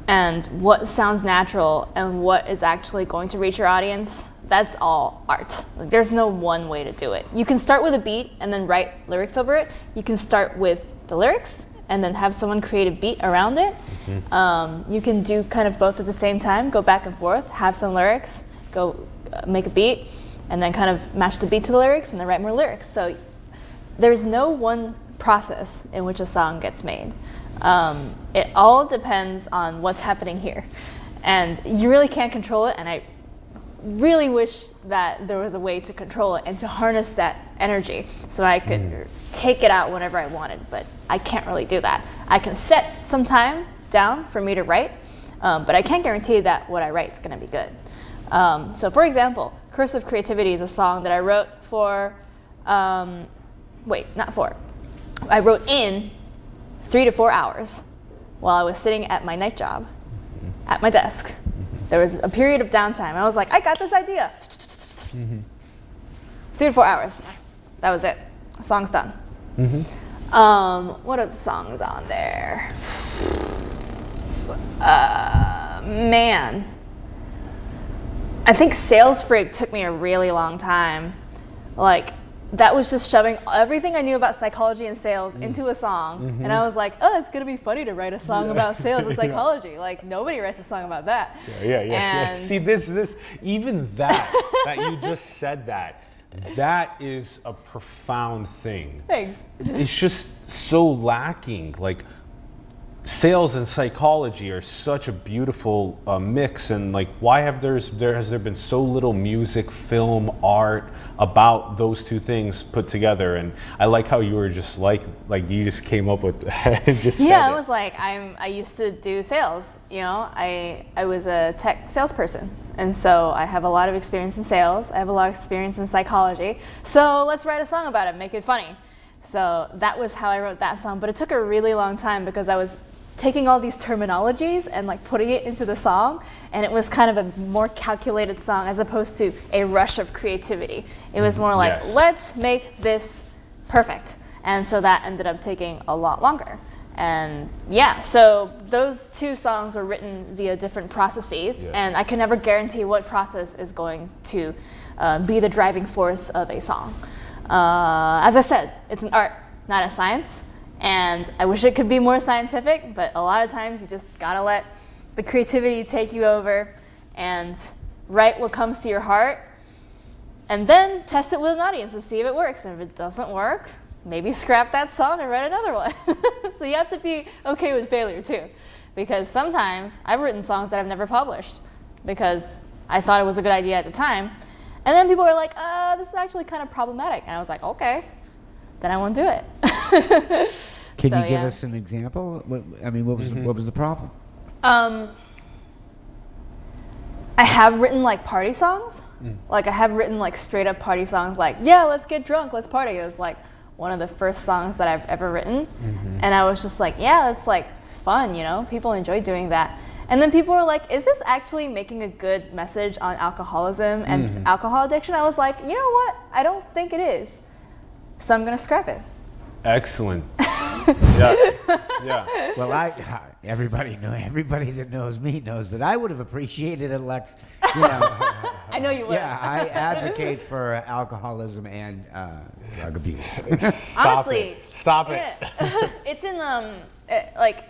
and what sounds natural and what is actually going to reach your audience, that's all art. Like, there's no one way to do it. You can start with a beat and then write lyrics over it. You can start with the lyrics and then have someone create a beat around it. You can do kind of both at the same time, go back and forth, have some lyrics, go make a beat, and then kind of match the beat to the lyrics and then write more lyrics. So there's no one process in which a song gets made. It all depends on what's happening here. And you really can't control it, and I really wish that there was a way to control it and to harness that energy so I could take it out whenever I wanted, but I can't really do that. I can set some time down for me to write, but I can't guarantee that what I write is going to be good. So for example, Cursive Creativity is a song that I wrote for, I wrote in 3 to 4 hours while I was sitting at my night job at my desk. There was a period of downtime. I was like, I got this idea. 3 to 4 hours. That was it. The song's done. What are the songs on there? Man. I think Sales Freak took me a really long time. Like, that was just shoving everything I knew about psychology and sales into a song. And I was like, oh, it's going to be funny to write a song about sales and psychology. Like, nobody writes a song about that. Yeah. See, this, even that you just said that is a profound thing. Thanks. It's just so lacking. Like, sales and psychology are such a beautiful mix, and like, why has there been so little music, film, art about those two things put together? And I like how you were just like you just came up with just I was like, I used to do sales. You know, I was a tech salesperson, and so I have a lot of experience in sales. I have a lot of experience in psychology. So let's write a song about it, make it funny. So that was how I wrote that song. But it took a really long time because I was taking all these terminologies and like putting it into the song, and it was kind of a more calculated song as opposed to a rush of creativity. It was more like, let's make this perfect. And so that ended up taking a lot longer. And so those two songs were written via different processes, and I can never guarantee what process is going to be the driving force of a song. As I said, it's an art, not a science. And I wish it could be more scientific, but a lot of times you just gotta let the creativity take you over and write what comes to your heart, and then test it with an audience and see if it works. And if it doesn't work, maybe scrap that song and write another one. So you have to be okay with failure too, because sometimes I've written songs that I've never published because I thought it was a good idea at the time, and then people were like, this is actually kind of problematic, and I was like, okay, then I won't do it. Can you give us an example? What was the problem? I have written like party songs. Like I have written like straight up party songs, like, yeah, let's get drunk, let's party. It was like one of the first songs that I've ever written. And I was just like, yeah, it's like fun, you know? People enjoy doing that. And then people were like, is this actually making a good message on alcoholism and alcohol addiction? I was like, you know what? I don't think it is. So I'm gonna scrap it. Excellent. Well, everybody that knows me knows that I would have appreciated it, Lex. You know, I know you would. Yeah, I advocate for alcoholism and drug abuse. Honestly, Stop it. It's in like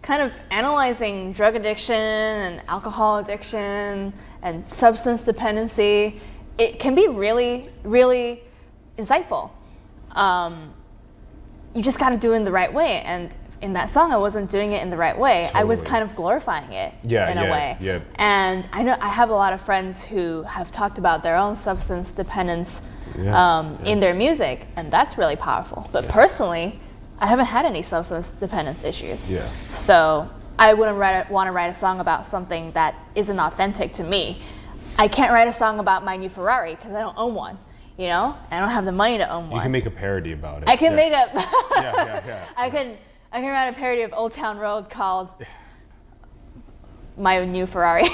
kind of analyzing drug addiction and alcohol addiction and substance dependency. It can be really, really insightful. You just got to do it in the right way, and in that song I wasn't doing it in the right way. Totally. I was kind of glorifying it in a way. Yeah. And I know I have a lot of friends who have talked about their own substance dependence in their music, and that's really powerful. But personally, I haven't had any substance dependence issues. Yeah. So I wouldn't want to write a song about something that isn't authentic to me. I can't write a song about my new Ferrari because I don't own one. You know, I don't have the money to own one. You can make a parody about it. I can make a. I can write a parody of Old Town Road called My New Ferrari.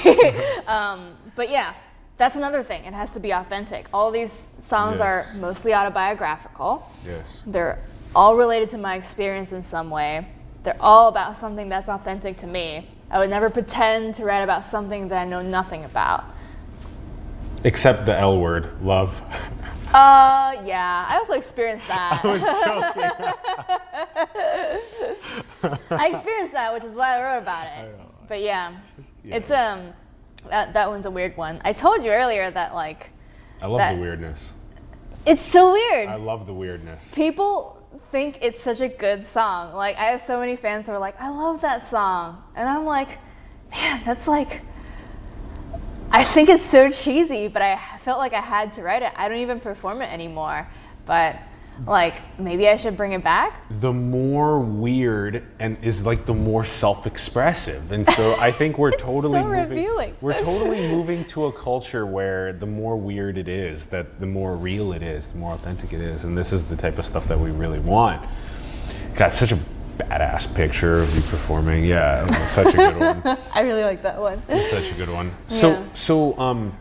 But yeah, that's another thing. It has to be authentic. All these songs are mostly autobiographical. Yes. They're all related to my experience in some way. They're all about something that's authentic to me. I would never pretend to write about something that I know nothing about. Except the L word, love. Yeah, I also experienced that. I experienced that, which is why I wrote about it. But yeah, it's that one's a weird one. I told you earlier that like. I love the weirdness. It's so weird. I love the weirdness. People think it's such a good song. Like, I have so many fans who are like, I love that song. And I'm like, man, that's like, I think it's so cheesy, but I felt like I had to write it. I don't even perform it anymore. But like, maybe I should bring it back. The more weird and is like the more self-expressive, and so I think we're totally so revealing. We're totally moving to a culture where the more weird it is, that the more real it is, the more authentic it is, and this is the type of stuff that we really want. Got such a badass picture of you performing. Yeah, that's such a good one. I really like that one. It's such a good one. Yeah.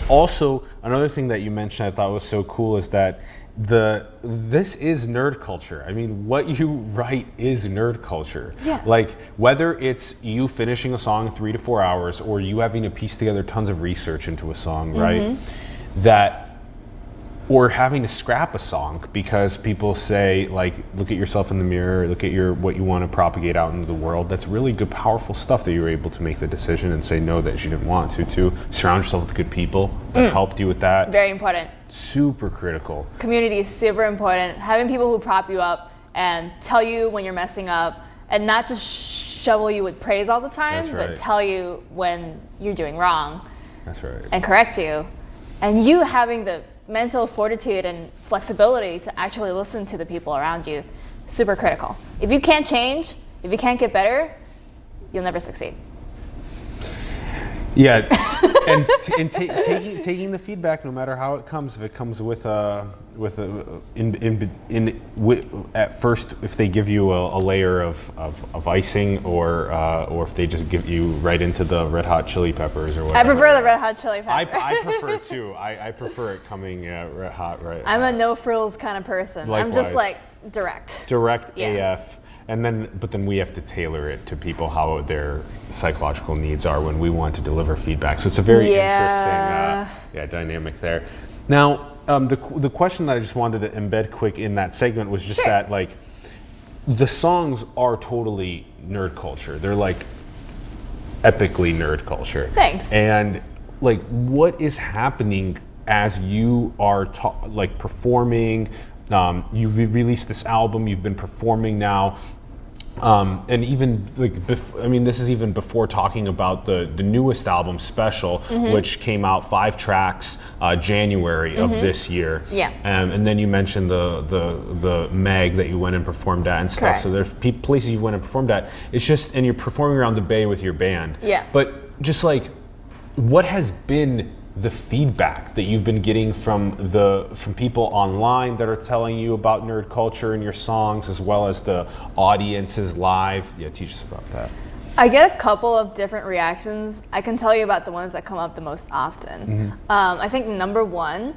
Also another thing that you mentioned I thought was so cool is that this is nerd culture. I mean, what you write is nerd culture. Yeah. Like, whether it's you finishing a song in 3 to 4 hours or you having to piece together tons of research into a song, right? Or having to scrap a song because people say, like, look at yourself in the mirror, look at what you want to propagate out into the world. That's really good, powerful stuff that you were able to make the decision and say no that you didn't want to surround yourself with good people that helped you with that. Very important. Super critical. Community is super important. Having people who prop you up and tell you when you're messing up and not just shovel you with praise all the time, That's right. but tell you when you're doing wrong. That's right. And correct you. And you having the mental fortitude and flexibility to actually listen to the people around you, super critical. If you can't change, if you can't get better, you'll never succeed. Yeah, and taking the feedback, no matter how it comes, if it comes at first, if they give you a layer of icing, or if they just give you right into the Red Hot Chili Peppers or whatever. I prefer the Red Hot Chili Pepper. I prefer it too. I prefer it coming red hot, right? I'm a no frills kind of person. Likewise. I'm just like direct. Direct Yeah. AF. But then we have to tailor it to people how their psychological needs are when we want to deliver feedback. So it's a very interesting dynamic there. Now, the question that I just wanted to embed quick in that segment was just that, like, the songs are totally nerd culture. They're like epically nerd culture. Thanks. And like, what is happening as you are performing? You released this album. You've been performing now. And even this is even before talking about the newest album, Special, which came out 5 tracks January of this year. Yeah. And then you mentioned the Meg that you went and performed at and stuff. Correct. So there's places you went and performed at. It's just, and you're performing around the Bay with your band. Yeah. But just like, what has been the feedback that you've been getting from people online that are telling you about nerd culture and your songs, as well as the audiences live? Yeah, teach us about that. I get a couple of different reactions. I can tell you about the ones that come up the most often. I think number one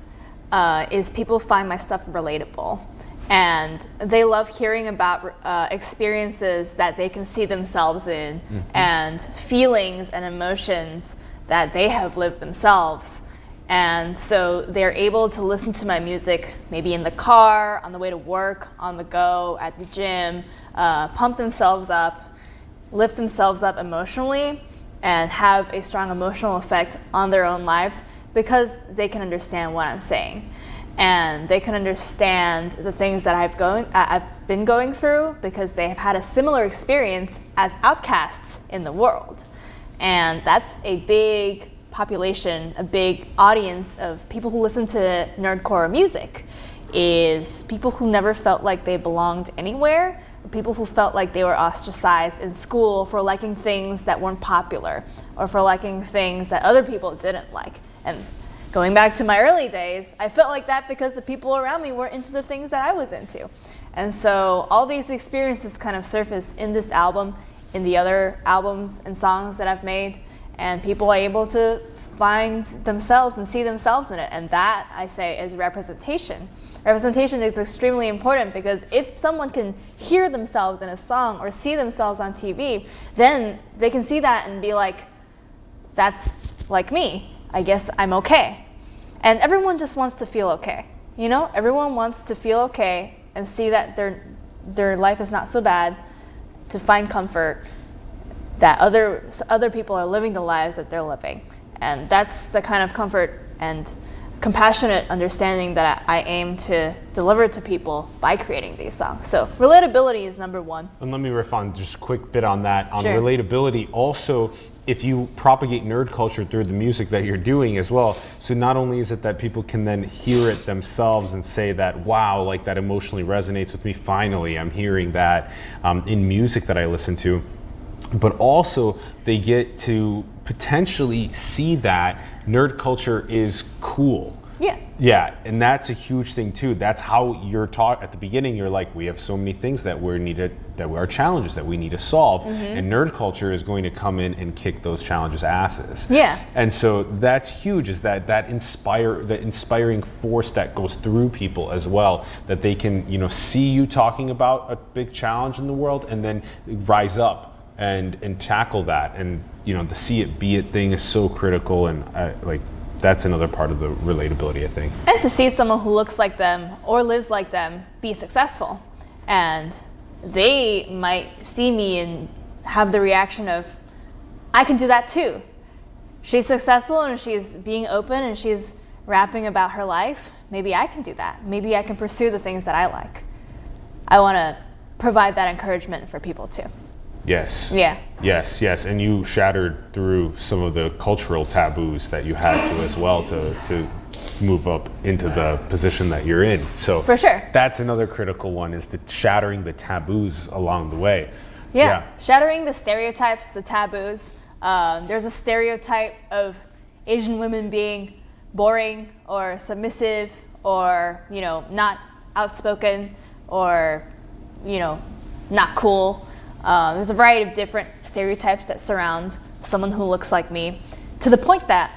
is people find my stuff relatable. And they love hearing about experiences that they can see themselves in, and feelings and emotions that they have lived themselves. And so they're able to listen to my music maybe in the car, on the way to work, on the go, at the gym, pump themselves up, lift themselves up emotionally, and have a strong emotional effect on their own lives because they can understand what I'm saying. And they can understand the things that I've been going through because they have had a similar experience as outcasts in the world. And that's a big population, a big audience of people who listen to nerdcore music, is people who never felt like they belonged anywhere, people who felt like they were ostracized in school for liking things that weren't popular or for liking things that other people didn't like. And going back to my early days, I felt like that because the people around me weren't into the things that I was into. And so all these experiences kind of surface in this album, in the other albums and songs that I've made, and people are able to find themselves and see themselves in it. And that, I say, is representation. Representation is extremely important because if someone can hear themselves in a song or see themselves on TV, then they can see that and be like, that's like me. I guess I'm okay. And everyone just wants to feel okay. You know, everyone wants to feel okay and see that their life is not so bad, to find comfort, that other people are living the lives that they're living. And that's the kind of comfort and compassionate understanding that I aim to deliver to people by creating these songs. So relatability is number one. And let me riff on just a quick bit on that. On Sure. relatability, also, if you propagate nerd culture through the music that you're doing as well, so not only is it that people can then hear it themselves and say that, wow, like that emotionally resonates with me, finally I'm hearing that in music that I listen to, but also they get to potentially see that nerd culture is cool. Yeah. Yeah, and that's a huge thing too. That's how you're taught at the beginning. You're like, we have so many things that are challenges that we need to solve, and nerd culture is going to come in and kick those challenges asses. Yeah. And so that's huge. Is that inspiring force that goes through people as well, that they can see you talking about a big challenge in the world and then rise up and tackle that, and the see it be it thing is so critical, and that's another part of the relatability, I think. And to see someone who looks like them or lives like them be successful, and they might see me and have the reaction of, I can do that too. She's successful and she's being open and she's rapping about her life. Maybe I can do that. Maybe I can pursue the things that I like. I want to provide that encouragement for people too. Yes. Yeah. Yes. And you shattered through some of the cultural taboos that you had to as well to move up into the position that you're in. So for sure. That's another critical one, is the shattering the taboos along the way. Yeah. Shattering the stereotypes, the taboos. There's a stereotype of Asian women being boring or submissive or, not outspoken or, not cool. There's a variety of different stereotypes that surround someone who looks like me, to the point that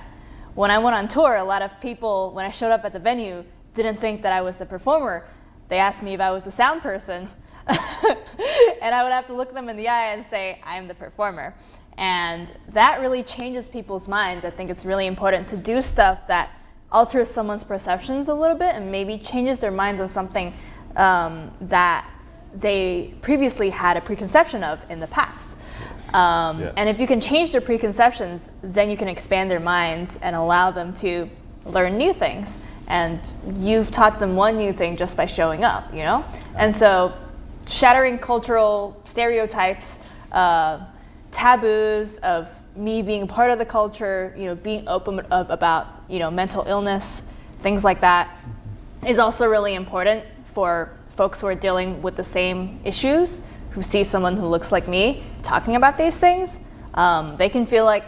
when I went on tour, a lot of people, when I showed up at the venue, didn't think that I was the performer. They asked me if I was the sound person, and I would have to look them in the eye and say, I am the performer. And that really changes people's minds. I think it's really important to do stuff that alters someone's perceptions a little bit and maybe changes their minds on something that they previously had a preconception of in the past. And if you can change their preconceptions, then you can expand their minds and allow them to learn new things. And you've taught them one new thing just by showing up, And so shattering cultural stereotypes, taboos of me being part of the culture, being open about, mental illness, things like that, is also really important for folks who are dealing with the same issues, who see someone who looks like me talking about these things. They can feel like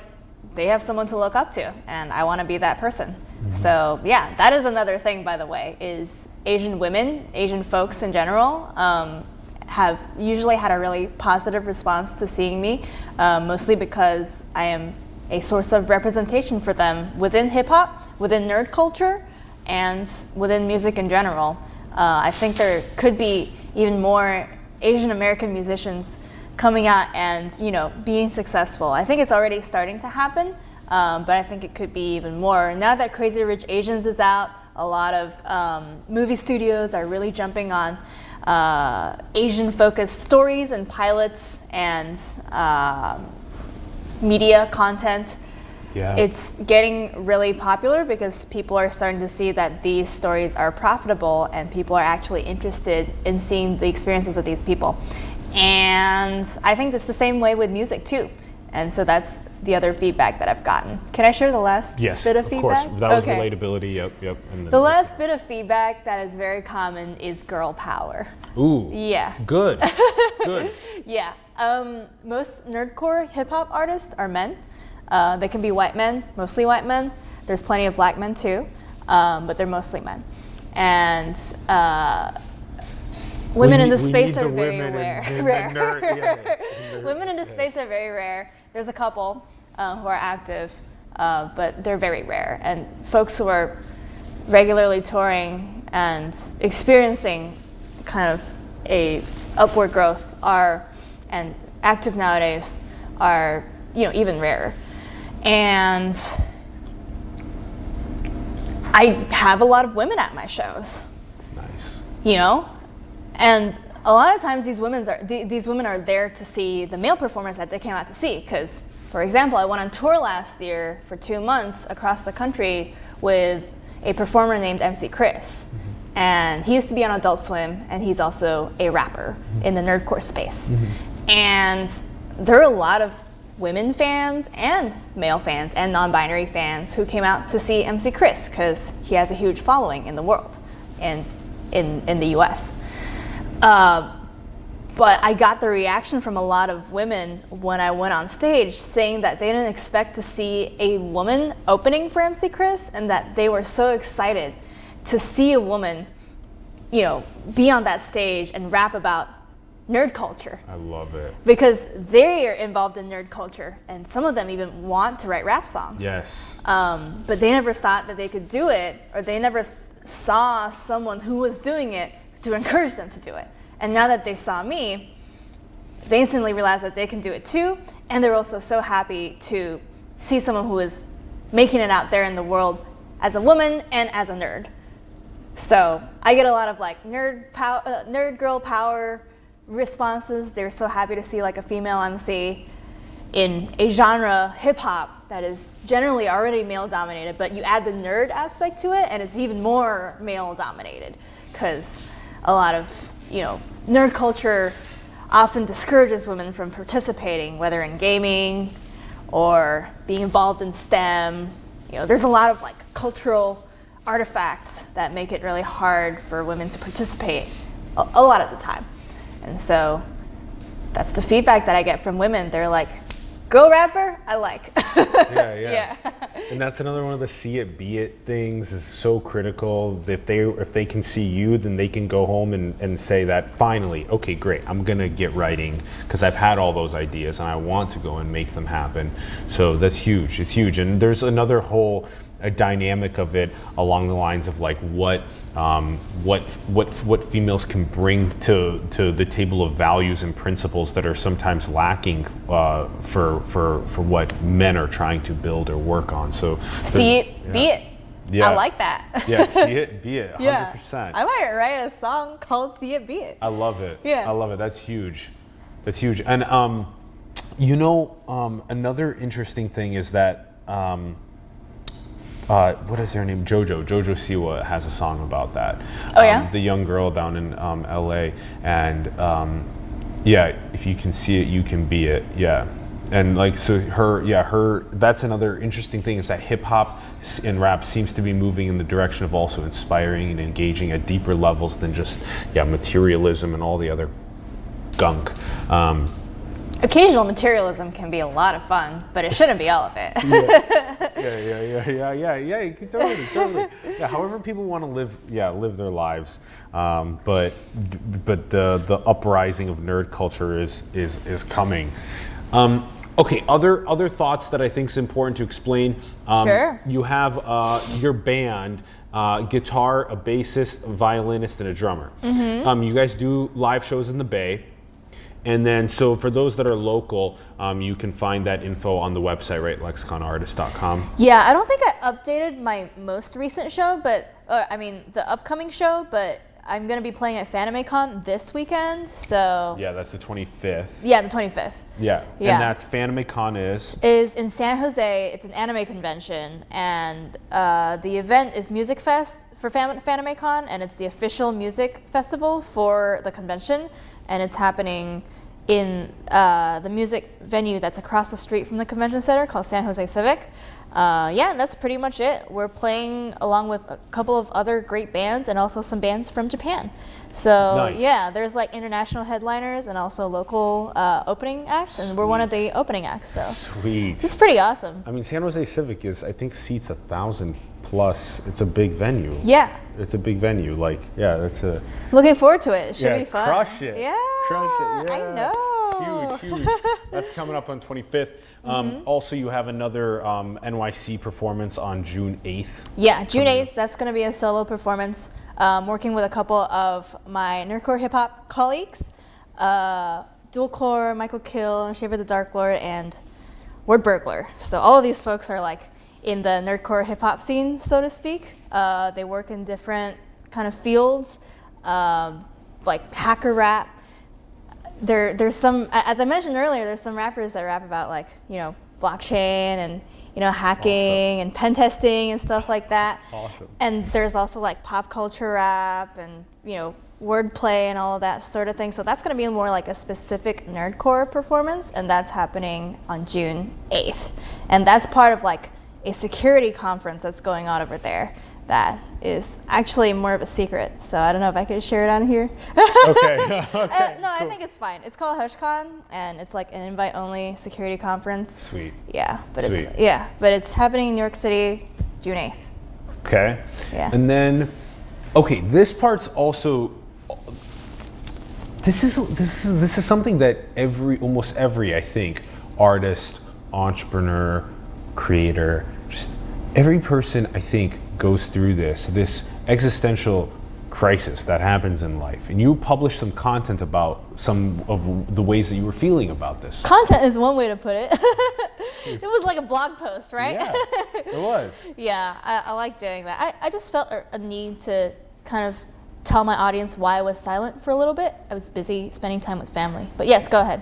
they have someone to look up to, and I want to be that person. Mm-hmm. So yeah, that is another thing, by the way, is Asian women, Asian folks in general, have usually had a really positive response to seeing me, mostly because I am a source of representation for them within hip hop, within nerd culture, and within music in general. I think there could be even more Asian American musicians coming out and being successful. I think it's already starting to happen, but I think it could be even more. Now that Crazy Rich Asians is out, a lot of movie studios are really jumping on Asian-focused stories and pilots and media content. Yeah. It's getting really popular because people are starting to see that these stories are profitable and people are actually interested in seeing the experiences of these people. And I think it's the same way with music too. And so that's the other feedback that I've gotten. Can I share the last bit of feedback? Course. That was relatability, yep. And the last bit of feedback that is very common is girl power. Ooh. Yeah. Good. Good. Yeah. Most nerdcore hip hop artists are men. They can be white men, mostly white men. There's plenty of black men too, but they're mostly men. And women in this space are very rare. Women in this space are very rare. There's a couple who are active, but they're very rare. And folks who are regularly touring and experiencing kind of a upward growth and active nowadays are even rarer. And I have a lot of women at my shows. Nice. You know, and a lot of times these women are there to see the male performers that they came out to see. Because, for example, I went on tour last year for 2 months across the country with a performer named MC Chris. And he used to be on Adult Swim, and he's also a rapper in the nerdcore space. And there are a lot of women fans and male fans and non-binary fans who came out to see MC Chris because he has a huge following in the world and in the US. But I got the reaction from a lot of women when I went on stage saying that they didn't expect to see a woman opening for MC Chris, and that they were so excited to see a woman, you know, be on that stage and rap about nerd culture. I love it. Because they are involved in nerd culture, and some of them even want to write rap songs. Yes. But they never thought that they could do it, or they never saw someone who was doing it to encourage them to do it. And now that they saw me, they instantly realized that they can do it too, and they're also so happy to see someone who is making it out there in the world as a woman and as a nerd. So I get a lot of like nerd girl power responses. They're so happy to see like a female MC in a genre, hip hop, that is generally already male dominated, but you add the nerd aspect to it and it's even more male dominated, because a lot of, you know, nerd culture often discourages women from participating, whether in gaming or being involved in STEM. You know, there's a lot of like cultural artifacts that make it really hard for women to participate a lot of the time. And so that's the feedback that I get from women. They're like, go rapper, I like. Yeah. And that's another one of the see it, be it things is so critical. If they can see you, then they can go home and say that finally, okay, great, I'm gonna get writing because I've had all those ideas and I want to go and make them happen. So that's huge, it's huge. And there's another whole a dynamic of it along the lines of like what females can bring to the table of values and principles that are sometimes lacking for what men are trying to build or work on. So see it, be it. Yeah. I like that. Yeah, see it, be it, 100%. Yeah. I might write a song called See It, Be It. I love it. Yeah. I love it. That's huge. That's huge. And you know, another interesting thing is that what is their name? Jojo Siwa has a song about that. Oh yeah? The young girl down in LA, and yeah, if you can see it, you can be it. Yeah. And like, so her, that's another interesting thing, is that hip hop and rap seems to be moving in the direction of also inspiring and engaging at deeper levels than just materialism and all the other gunk. Occasional materialism can be a lot of fun, but it shouldn't be all of it. Yeah, totally. Yeah, however people want to live their lives. But the uprising of nerd culture is coming. Okay, other thoughts that I think is important to explain. Sure. You have your band, guitar, a bassist, a violinist, and a drummer. Mm-hmm. You guys do live shows in the Bay. And then, so for those that are local, you can find that info on the website, right? lexiconartist.com. Yeah, I don't think I updated my most recent show, but the upcoming show, but I'm going to be playing at FanimeCon this weekend, so... Yeah, that's the 25th. Yeah, the 25th. Yeah. And that's FanimeCon is in San Jose. It's an anime convention, and the event is Music Fest for FanimeCon, and it's the official music festival for the convention, and it's happening in the music venue that's across the street from the convention center called San Jose Civic. And that's pretty much it. We're playing along with a couple of other great bands and also some bands from Japan. So nice. There's like international headliners and also local opening acts, and we're one of the opening acts. So sweet. It's pretty awesome. I mean, San Jose Civic is, I think, seats 1,000 plus. It's a big venue. Yeah. It's a big venue. Like, that's a... Looking forward to it. It should be fun. Crush it. Yeah. Crush it. Yeah. I know. Huge. That's coming up on 25th. Also, you have another NYC performance on June 8th. Yeah, June 8th. That's going to be a solo performance, working with a couple of my Nerdcore Hip Hop colleagues, Dualcore, Michael Kill, Shaver the Dark Lord, and Word Burglar. So all of these folks are like in the nerdcore hip hop scene, so to speak. They work in different kind of fields, like hacker rap. There's some, as I mentioned earlier, there's some rappers that rap about like, you know, blockchain and, you know, hacking and pen testing and stuff like that. Awesome. And there's also like pop culture rap and, you know, wordplay and all of that sort of thing. So that's going to be more like a specific nerdcore performance, and that's happening on June 8th. And that's part of like a security conference that's going on over there that is actually more of a secret. So I don't know if I could share it on here. Okay. Okay. No, cool. I think it's fine. It's called HushCon, and it's like an invite-only security conference. Sweet. Yeah, but Sweet. it's happening in New York City, June 8th. Okay. Yeah. And then, okay, this part's also. This is something that almost every I think artist, entrepreneur, creator, just every person I think goes through this existential crisis that happens in life. And you published some content about some of the ways that you were feeling about this. Content is one way to put it. It was like a blog post, right? Yeah, it was. Yeah, I like doing that. I just felt a need to kind of tell my audience why I was silent for a little bit. I was busy spending time with family. But yes, go ahead.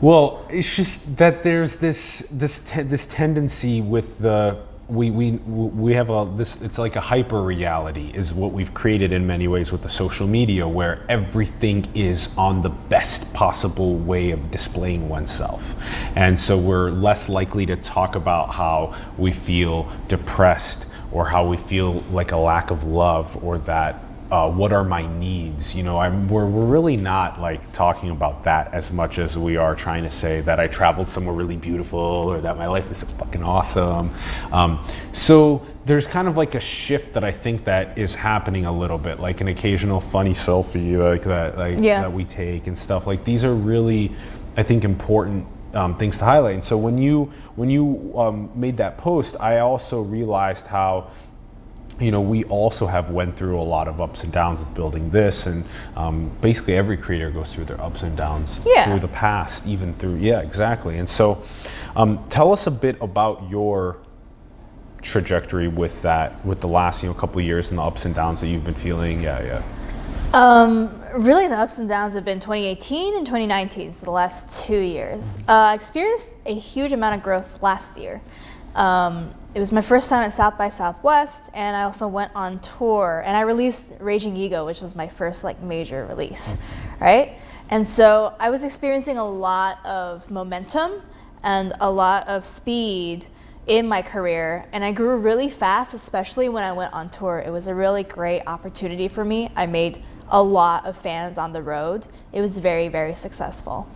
Well, it's just that there's this tendency with the we have it's like a hyper reality is what we've created in many ways with the social media, where everything is on the best possible way of displaying oneself. And so we're less likely to talk about how we feel depressed or how we feel like a lack of love, or that what are my needs? You know, we're really not like talking about that as much as we are trying to say that I traveled somewhere really beautiful or that my life is fucking awesome. So there's kind of like a shift that I think that is happening a little bit, like an occasional funny selfie like that, that we take and stuff. Like these are really, I think, important things to highlight. And so when you made that post, I also realized how, you know, we also have went through a lot of ups and downs with building this, and basically every creator goes through their ups and downs through the past, even through, exactly. And so tell us a bit about your trajectory with that, with the last, couple of years and the ups and downs that you've been feeling. Really, the ups and downs have been 2018 and 2019, so the last 2 years. I experienced a huge amount of growth last year. It was my first time at South by Southwest, and I also went on tour, and I released Raging Ego, which was my first like major release, right? And so I was experiencing a lot of momentum and a lot of speed in my career, and I grew really fast, especially when I went on tour. It was a really great opportunity for me. I made a lot of fans on the road. It was very, very successful.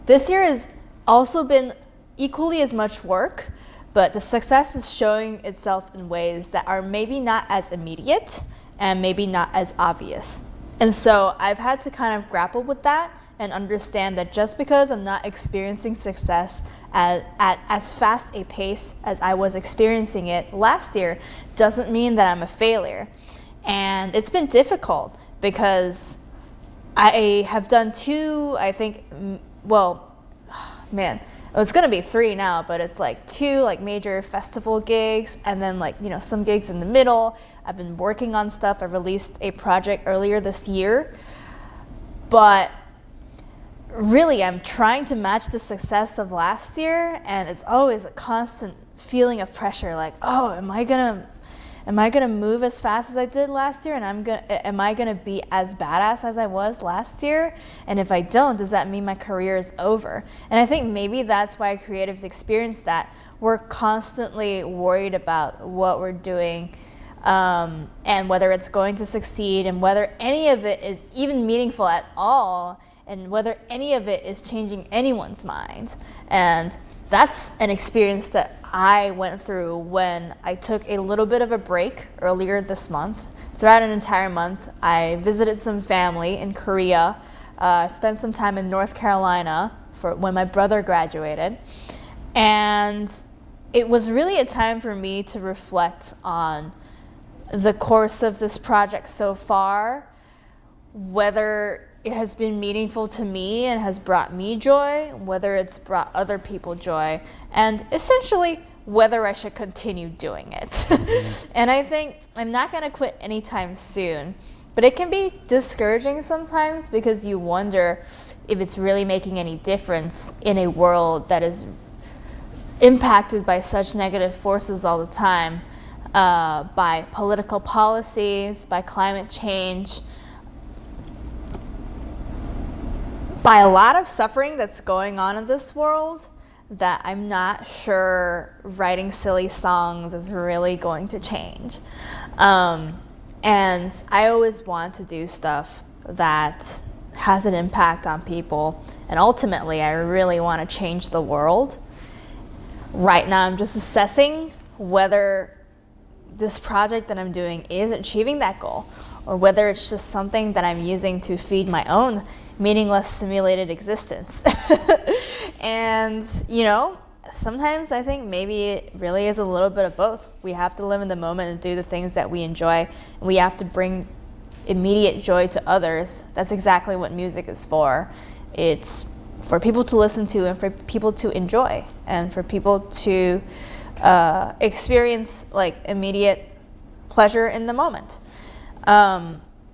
This year has also been equally as much work, but the success is showing itself in ways that are maybe not as immediate and maybe not as obvious. And so I've had to kind of grapple with that and understand that just because I'm not experiencing success at as fast a pace as I was experiencing it last year doesn't mean that I'm a failure. And it's been difficult because I have done two, I think, it's gonna be 3 now, but it's like 2 like major festival gigs, and then like, some gigs in the middle. I've been working on stuff. I released a project earlier this year, but really I'm trying to match the success of last year, and it's always a constant feeling of pressure, like, oh, am I gonna move as fast as I did last year, and am I gonna be as badass as I was last year? And if I don't, does that mean my career is over? And I think maybe that's why creatives experience that. We're constantly worried about what we're doing, and whether it's going to succeed, and whether any of it is even meaningful at all, and whether any of it is changing anyone's mind. And that's an experience that I went through when I took a little bit of a break earlier this month. Throughout an entire month, I visited some family in Korea, spent some time in North Carolina for when my brother graduated. And it was really a time for me to reflect on the course of this project so far, whether it has been meaningful to me and has brought me joy, whether it's brought other people joy, and essentially whether I should continue doing it. And I think I'm not going to quit anytime soon, but it can be discouraging sometimes because you wonder if it's really making any difference in a world that is impacted by such negative forces all the time, by political policies, by climate change, by a lot of suffering that's going on in this world, that I'm not sure writing silly songs is really going to change. And I always want to do stuff that has an impact on people, and ultimately I really want to change the world. Right now I'm just assessing whether this project that I'm doing is achieving that goal, or whether it's just something that I'm using to feed my own meaningless simulated existence. And, you know, sometimes I think maybe it really is a little bit of both. We have to live in the moment and do the things that we enjoy, and we have to bring immediate joy to others. That's exactly what music is for. It's for people to listen to and for people to enjoy and for people to experience like immediate pleasure in the moment.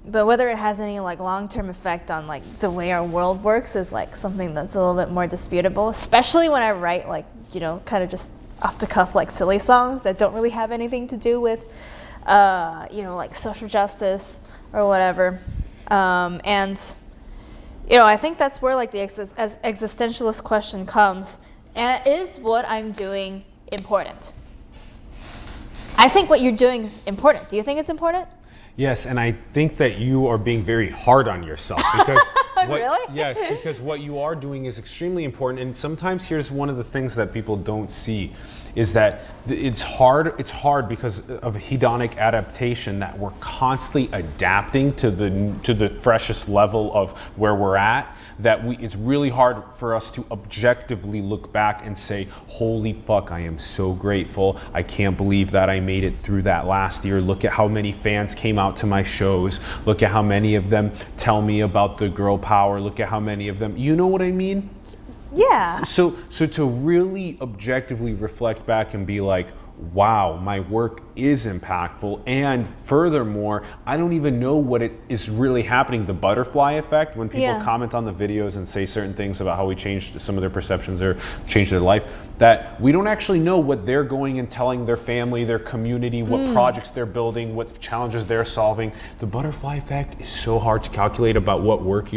But whether it has any like long-term effect on like the way our world works is like something that's a little bit more disputable, especially when I write like, you know, kind of just off the cuff like silly songs that don't really have anything to do with, you know, like social justice or whatever. And, you know, I think that's where like the existentialist question comes. Is what I'm doing important? I think what you're doing is important. Do you think it's important? Yes, and I think that you are being very hard on yourself because Really? Yes, because what you are doing is extremely important, and sometimes here's one of the things that people don't see is that it's hard because of hedonic adaptation that we're constantly adapting to the freshest level of where we're at, that it's really hard for us to objectively look back and say, holy fuck, I am so grateful. I can't believe that I made it through that last year. Look at how many fans came out to my shows. Look at how many of them tell me about the girl power. Look at how many of them, you know what I mean? Yeah. So to really objectively reflect back and be like, wow, my work is impactful, and furthermore, I don't even know what it is really happening. The butterfly effect, when people comment on the videos and say certain things about how we changed some of their perceptions or changed their life, that we don't actually know what they're going and telling their family, their community, what projects they're building, what challenges they're solving. The butterfly effect is so hard to calculate about what work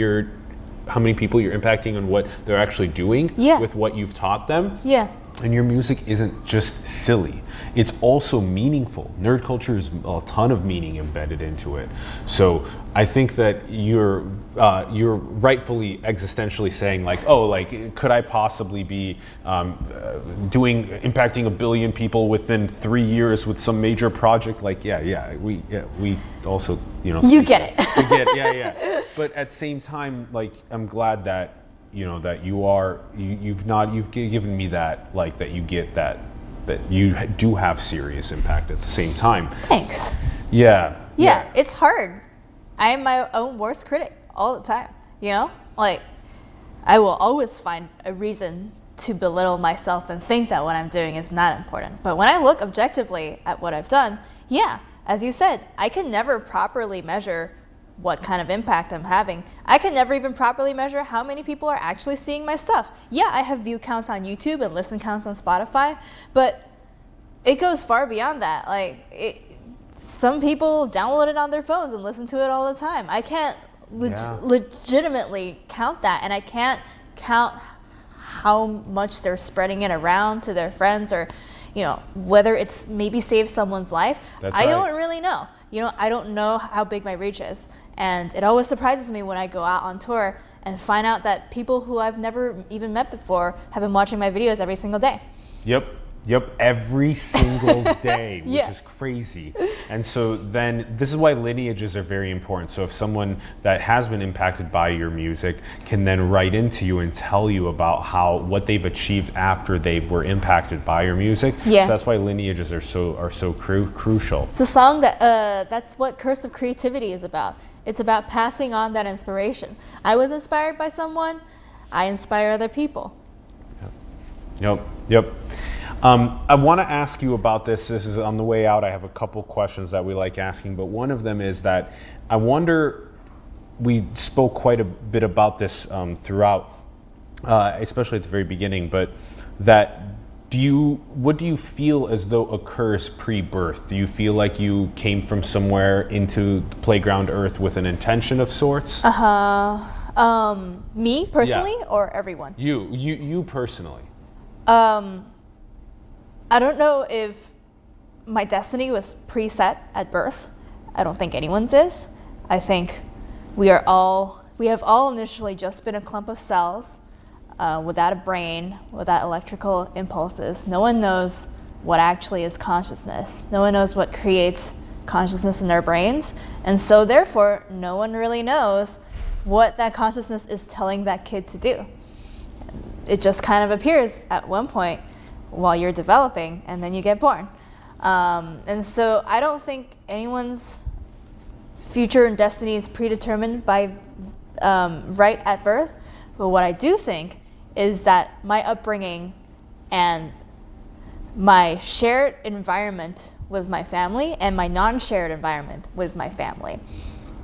how many people you're impacting and what they're actually doing with what you've taught them. Yeah. And your music isn't just silly. It's also meaningful. Nerd culture is a ton of meaning embedded into it. So I think that you're rightfully existentially saying like, oh, like could I possibly be impacting 1 billion people within 3 years with some major project? Like, we also, you know. You get it. We get, yeah. But at the same time, like, I'm glad that, you know, that you've given me that, like, that you get that you do have serious impact at the same time. Thanks. Yeah, it's hard. I am my own worst critic all the time, you know? Like, I will always find a reason to belittle myself and think that what I'm doing is not important. But when I look objectively at what I've done, as you said, I can never properly measure what kind of impact I'm having. I can never even properly measure how many people are actually seeing my stuff. Yeah, I have view counts on YouTube and listen counts on Spotify, but it goes far beyond that. Like, some people download it on their phones and listen to it all the time. I can't legitimately count that, and I can't count how much they're spreading it around to their friends, or, you know, whether it's maybe saved someone's life. I don't really know. You know, I don't know how big my reach is. And it always surprises me when I go out on tour and find out that people who I've never even met before have been watching my videos every single day. Yep. Yep, every single day, which Yeah. is crazy. And so then this is why lineages are very important. So if someone that has been impacted by your music can then write into you and tell you about what they've achieved after they were impacted by your music. Yeah. So that's why lineages are so crucial. It's a song that's what Curse of Creativity is about. It's about passing on that inspiration. I was inspired by someone, I inspire other people. Yep. I want to ask you about this. This is on the way out. I have a couple questions that we like asking, but one of them is that I wonder, we spoke quite a bit about this throughout, especially at the very beginning, but that what do you feel as though occurs pre-birth? Do you feel like you came from somewhere into the playground earth with an intention of sorts? Me personally, or everyone? You personally. I don't know if my destiny was preset at birth. I don't think anyone's is. I think we have all initially just been a clump of cells without a brain, without electrical impulses. No one knows what actually is consciousness. No one knows what creates consciousness in their brains. And so therefore, no one really knows what that consciousness is telling that kid to do. It just kind of appears at one point while you're developing, and then you get born. And so I don't think anyone's future and destiny is predetermined by right at birth. But what I do think is that my upbringing and my shared environment with my family and my non-shared environment with my family,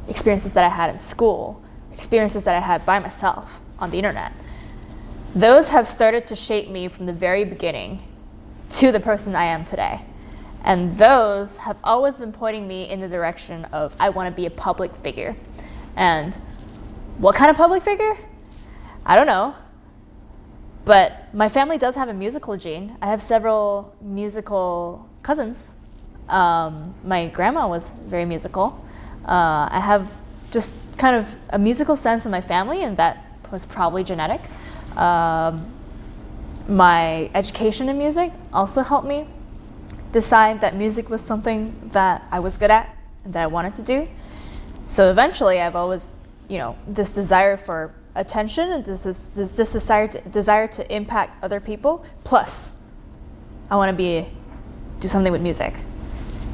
experiences that I had in school, experiences that I had by myself on the internet, those have started to shape me from the very beginning to the person I am today. And those have always been pointing me in the direction of, I want to be a public figure. And what kind of public figure? I don't know. But my family does have a musical gene. I have several musical cousins. My grandma was very musical. I have just kind of a musical sense in my family, and that was probably genetic. My education in music also helped me decide that music was something that I was good at and that I wanted to do. So eventually I've always, this desire for attention and this desire to impact other people, plus I want to do something with music,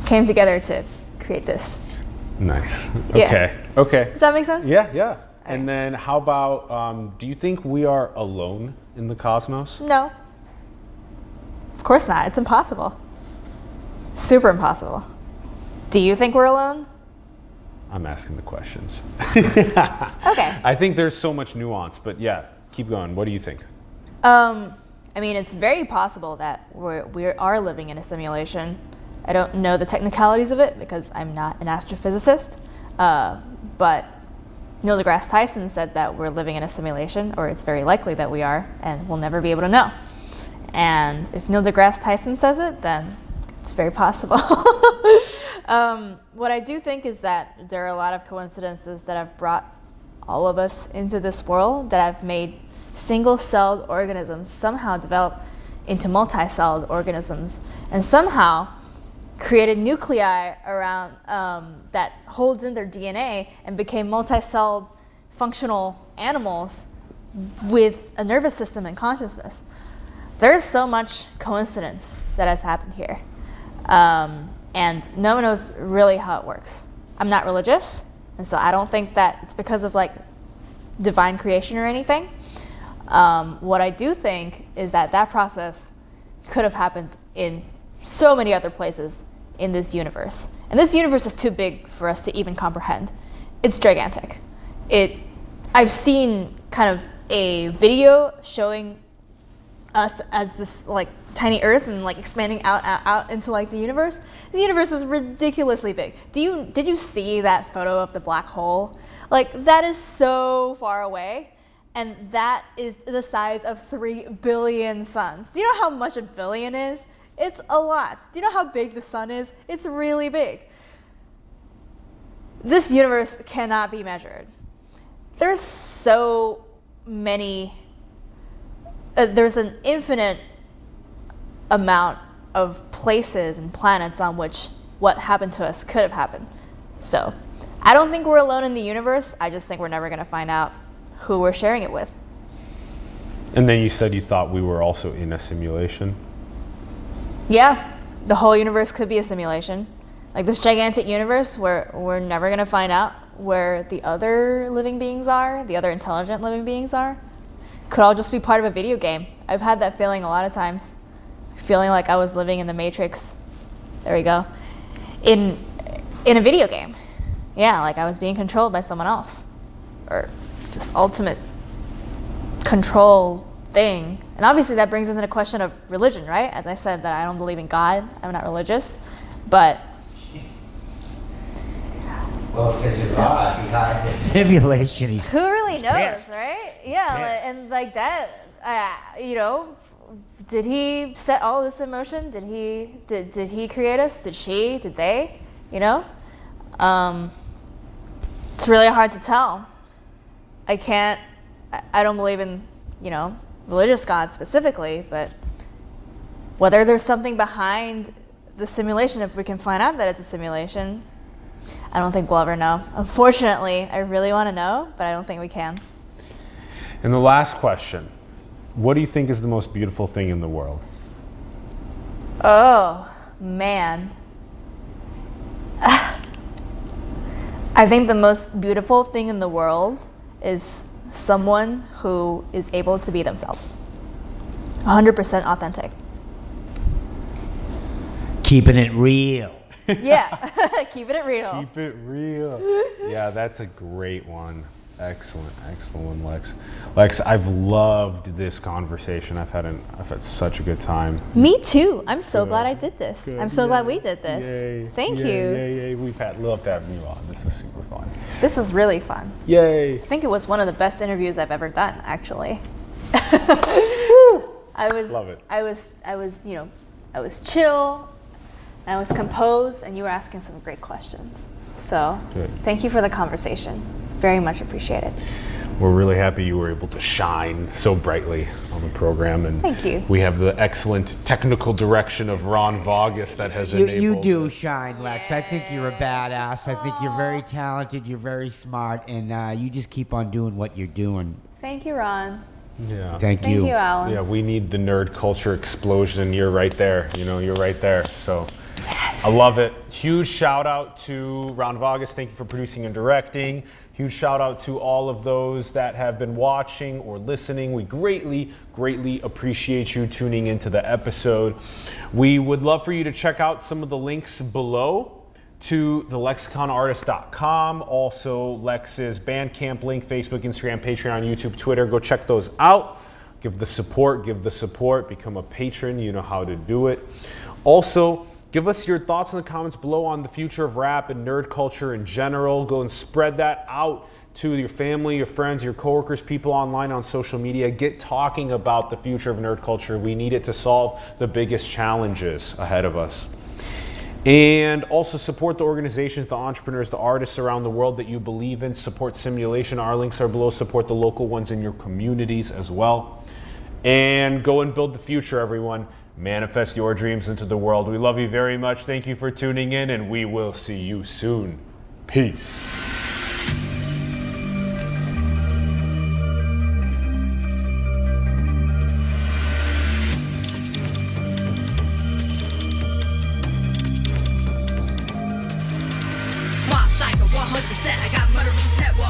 came together to create this. Nice. Yeah. Okay. Does that make sense? Yeah. And then how about, do you think we are alone in the cosmos? No. Of course not. It's impossible. Super impossible. Do you think we're alone? I'm asking the questions. Okay. I think there's so much nuance, but yeah, keep going. What do you think? It's very possible that we are living in a simulation. I don't know the technicalities of it because I'm not an astrophysicist, but Neil deGrasse Tyson said that we're living in a simulation, or it's very likely that we are, and we'll never be able to know. And if Neil deGrasse Tyson says it, then it's very possible. What I do think is that there are a lot of coincidences that have brought all of us into this world, that have made single-celled organisms somehow develop into multi-celled organisms, and somehow created nuclei around that holds in their DNA and became multi-celled functional animals with a nervous system and consciousness. There's so much coincidence that has happened here. And no one knows really how it works. I'm not religious, and so I don't think that it's because of divine creation or anything. What I do think is that process could have happened in so many other places in this universe. And this universe is too big for us to even comprehend. It's gigantic. I've seen kind of a video showing us as this tiny Earth and expanding out into the universe. The universe is ridiculously big. Did you see that photo of the black hole? That is so far away, and that is the size of 3 billion suns. Do you know how much a billion is? It's a lot. Do you know how big the sun is? It's really big. This universe cannot be measured. There's so many. There's an infinite amount of places and planets on which what happened to us could have happened. So I don't think we're alone in the universe. I just think we're never going to find out who we're sharing it with. And then you said you thought we were also in a simulation. Yeah, the whole universe could be a simulation. Like this gigantic universe where we're never going to find out where the other living beings are, the other intelligent living beings are. Could all just be part of a video game. I've had that feeling a lot of times. Feeling like I was living in the Matrix. There we go. In a video game. Yeah, like I was being controlled by someone else. Or just ultimate control thing. And obviously that brings us into the question of religion, right? As I said, that I don't believe in God. I'm not religious. But well, if there's a God behind the simulation, who really knows, pissed. right? Yeah, and like that, you know, did he set all this in motion? Did he create us? Did she? Did they? You know, it's really hard to tell. I don't believe in, you know, religious God specifically, but whether there's something behind the simulation, if we can find out that it's a simulation, I don't think we'll ever know. Unfortunately, I really want to know, but I don't think we can. And the last question, what do you think is the most beautiful thing in the world? Oh, man. I think the most beautiful thing in the world is someone who is able to be themselves. 100% authentic. Keeping it real. Yeah, keeping it real. Keep it real. Yeah, that's a great one. Excellent one, Lex. Lex, I've loved this conversation. I've had such a good time. Me too. I'm so glad I did this. Good. I'm so Yay. glad we did this. Yay. Thank you. Yay. We've loved having you on. This is super fun. This is really fun. Yay. I think it was one of the best interviews I've ever done, actually. Love it. I was chill, and I was composed, and you were asking some great questions. So, Good. Thank you for the conversation. Very much appreciated. We're really happy you were able to shine so brightly on the program, and Thank you. We have the excellent technical direction of Ron Vargas that has enabled. You do shine, Lex. I think you're a badass. I think you're very talented. You're very smart, and you just keep on doing what you're doing. Thank you, Ron. Yeah. Thank you. Thank you, Alan. Yeah, we need the nerd culture explosion, and you're right there. You know, you're right there. So Yes. I love it. Huge shout out to Ron Vargas. Thank you for producing and directing. Huge shout out to all of those that have been watching or listening. We greatly appreciate you tuning into the episode. We would love for you to check out some of the links below to thelexiconartist.com. Also, Lex's Bandcamp link, Facebook, Instagram, Patreon, YouTube, Twitter. Go check those out. Give the support. Become a patron. You know how to do it. Also, give us your thoughts in the comments below on the future of rap and nerd culture in general. Go and spread that out to your family, your friends, your coworkers, people online on social media. Get talking about the future of nerd culture. We need it to solve the biggest challenges ahead of us. And also support the organizations, the entrepreneurs, the artists around the world that you believe in. Support Simulation. Our links are below. Support the local ones in your communities as well. And go and build the future, everyone. Manifest your dreams into the world. We love you very much. Thank you for tuning in, and we will see you soon. Peace. I got murderous intent, 100%.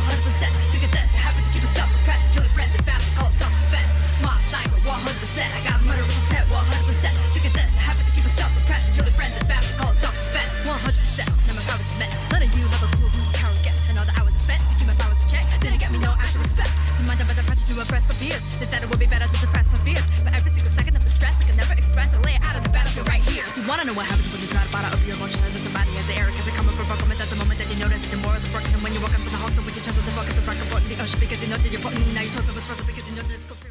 Took a step, happy to keep it self-pressed. Killing friends and family, call it self-defense. Mob psycho, 100%. I got murderous intent, 100%. Took a step, happy to keep it self-pressed. Killing friends and family, call it self-defense. 100%. Now my powers is met. None of you have a clue who Carol gets. And all the hours I spent to keep my powers in check. Didn't get me no actual respect. You mind about the pressure to impress my fears. They said it would be better to suppress my fears. But every single second of the stress I can never express. I lay it out on the battlefield right here. You wanna know what happens when you're not about to open your emotions as somebody as the air. Cause it come up from moment. That's the moment that you notice that your morals are broken. And when you walk up to the hostel with your chest of the focus of rock and the ocean because you know that you're putting now your toes of us frozen because you know that it's sculpture.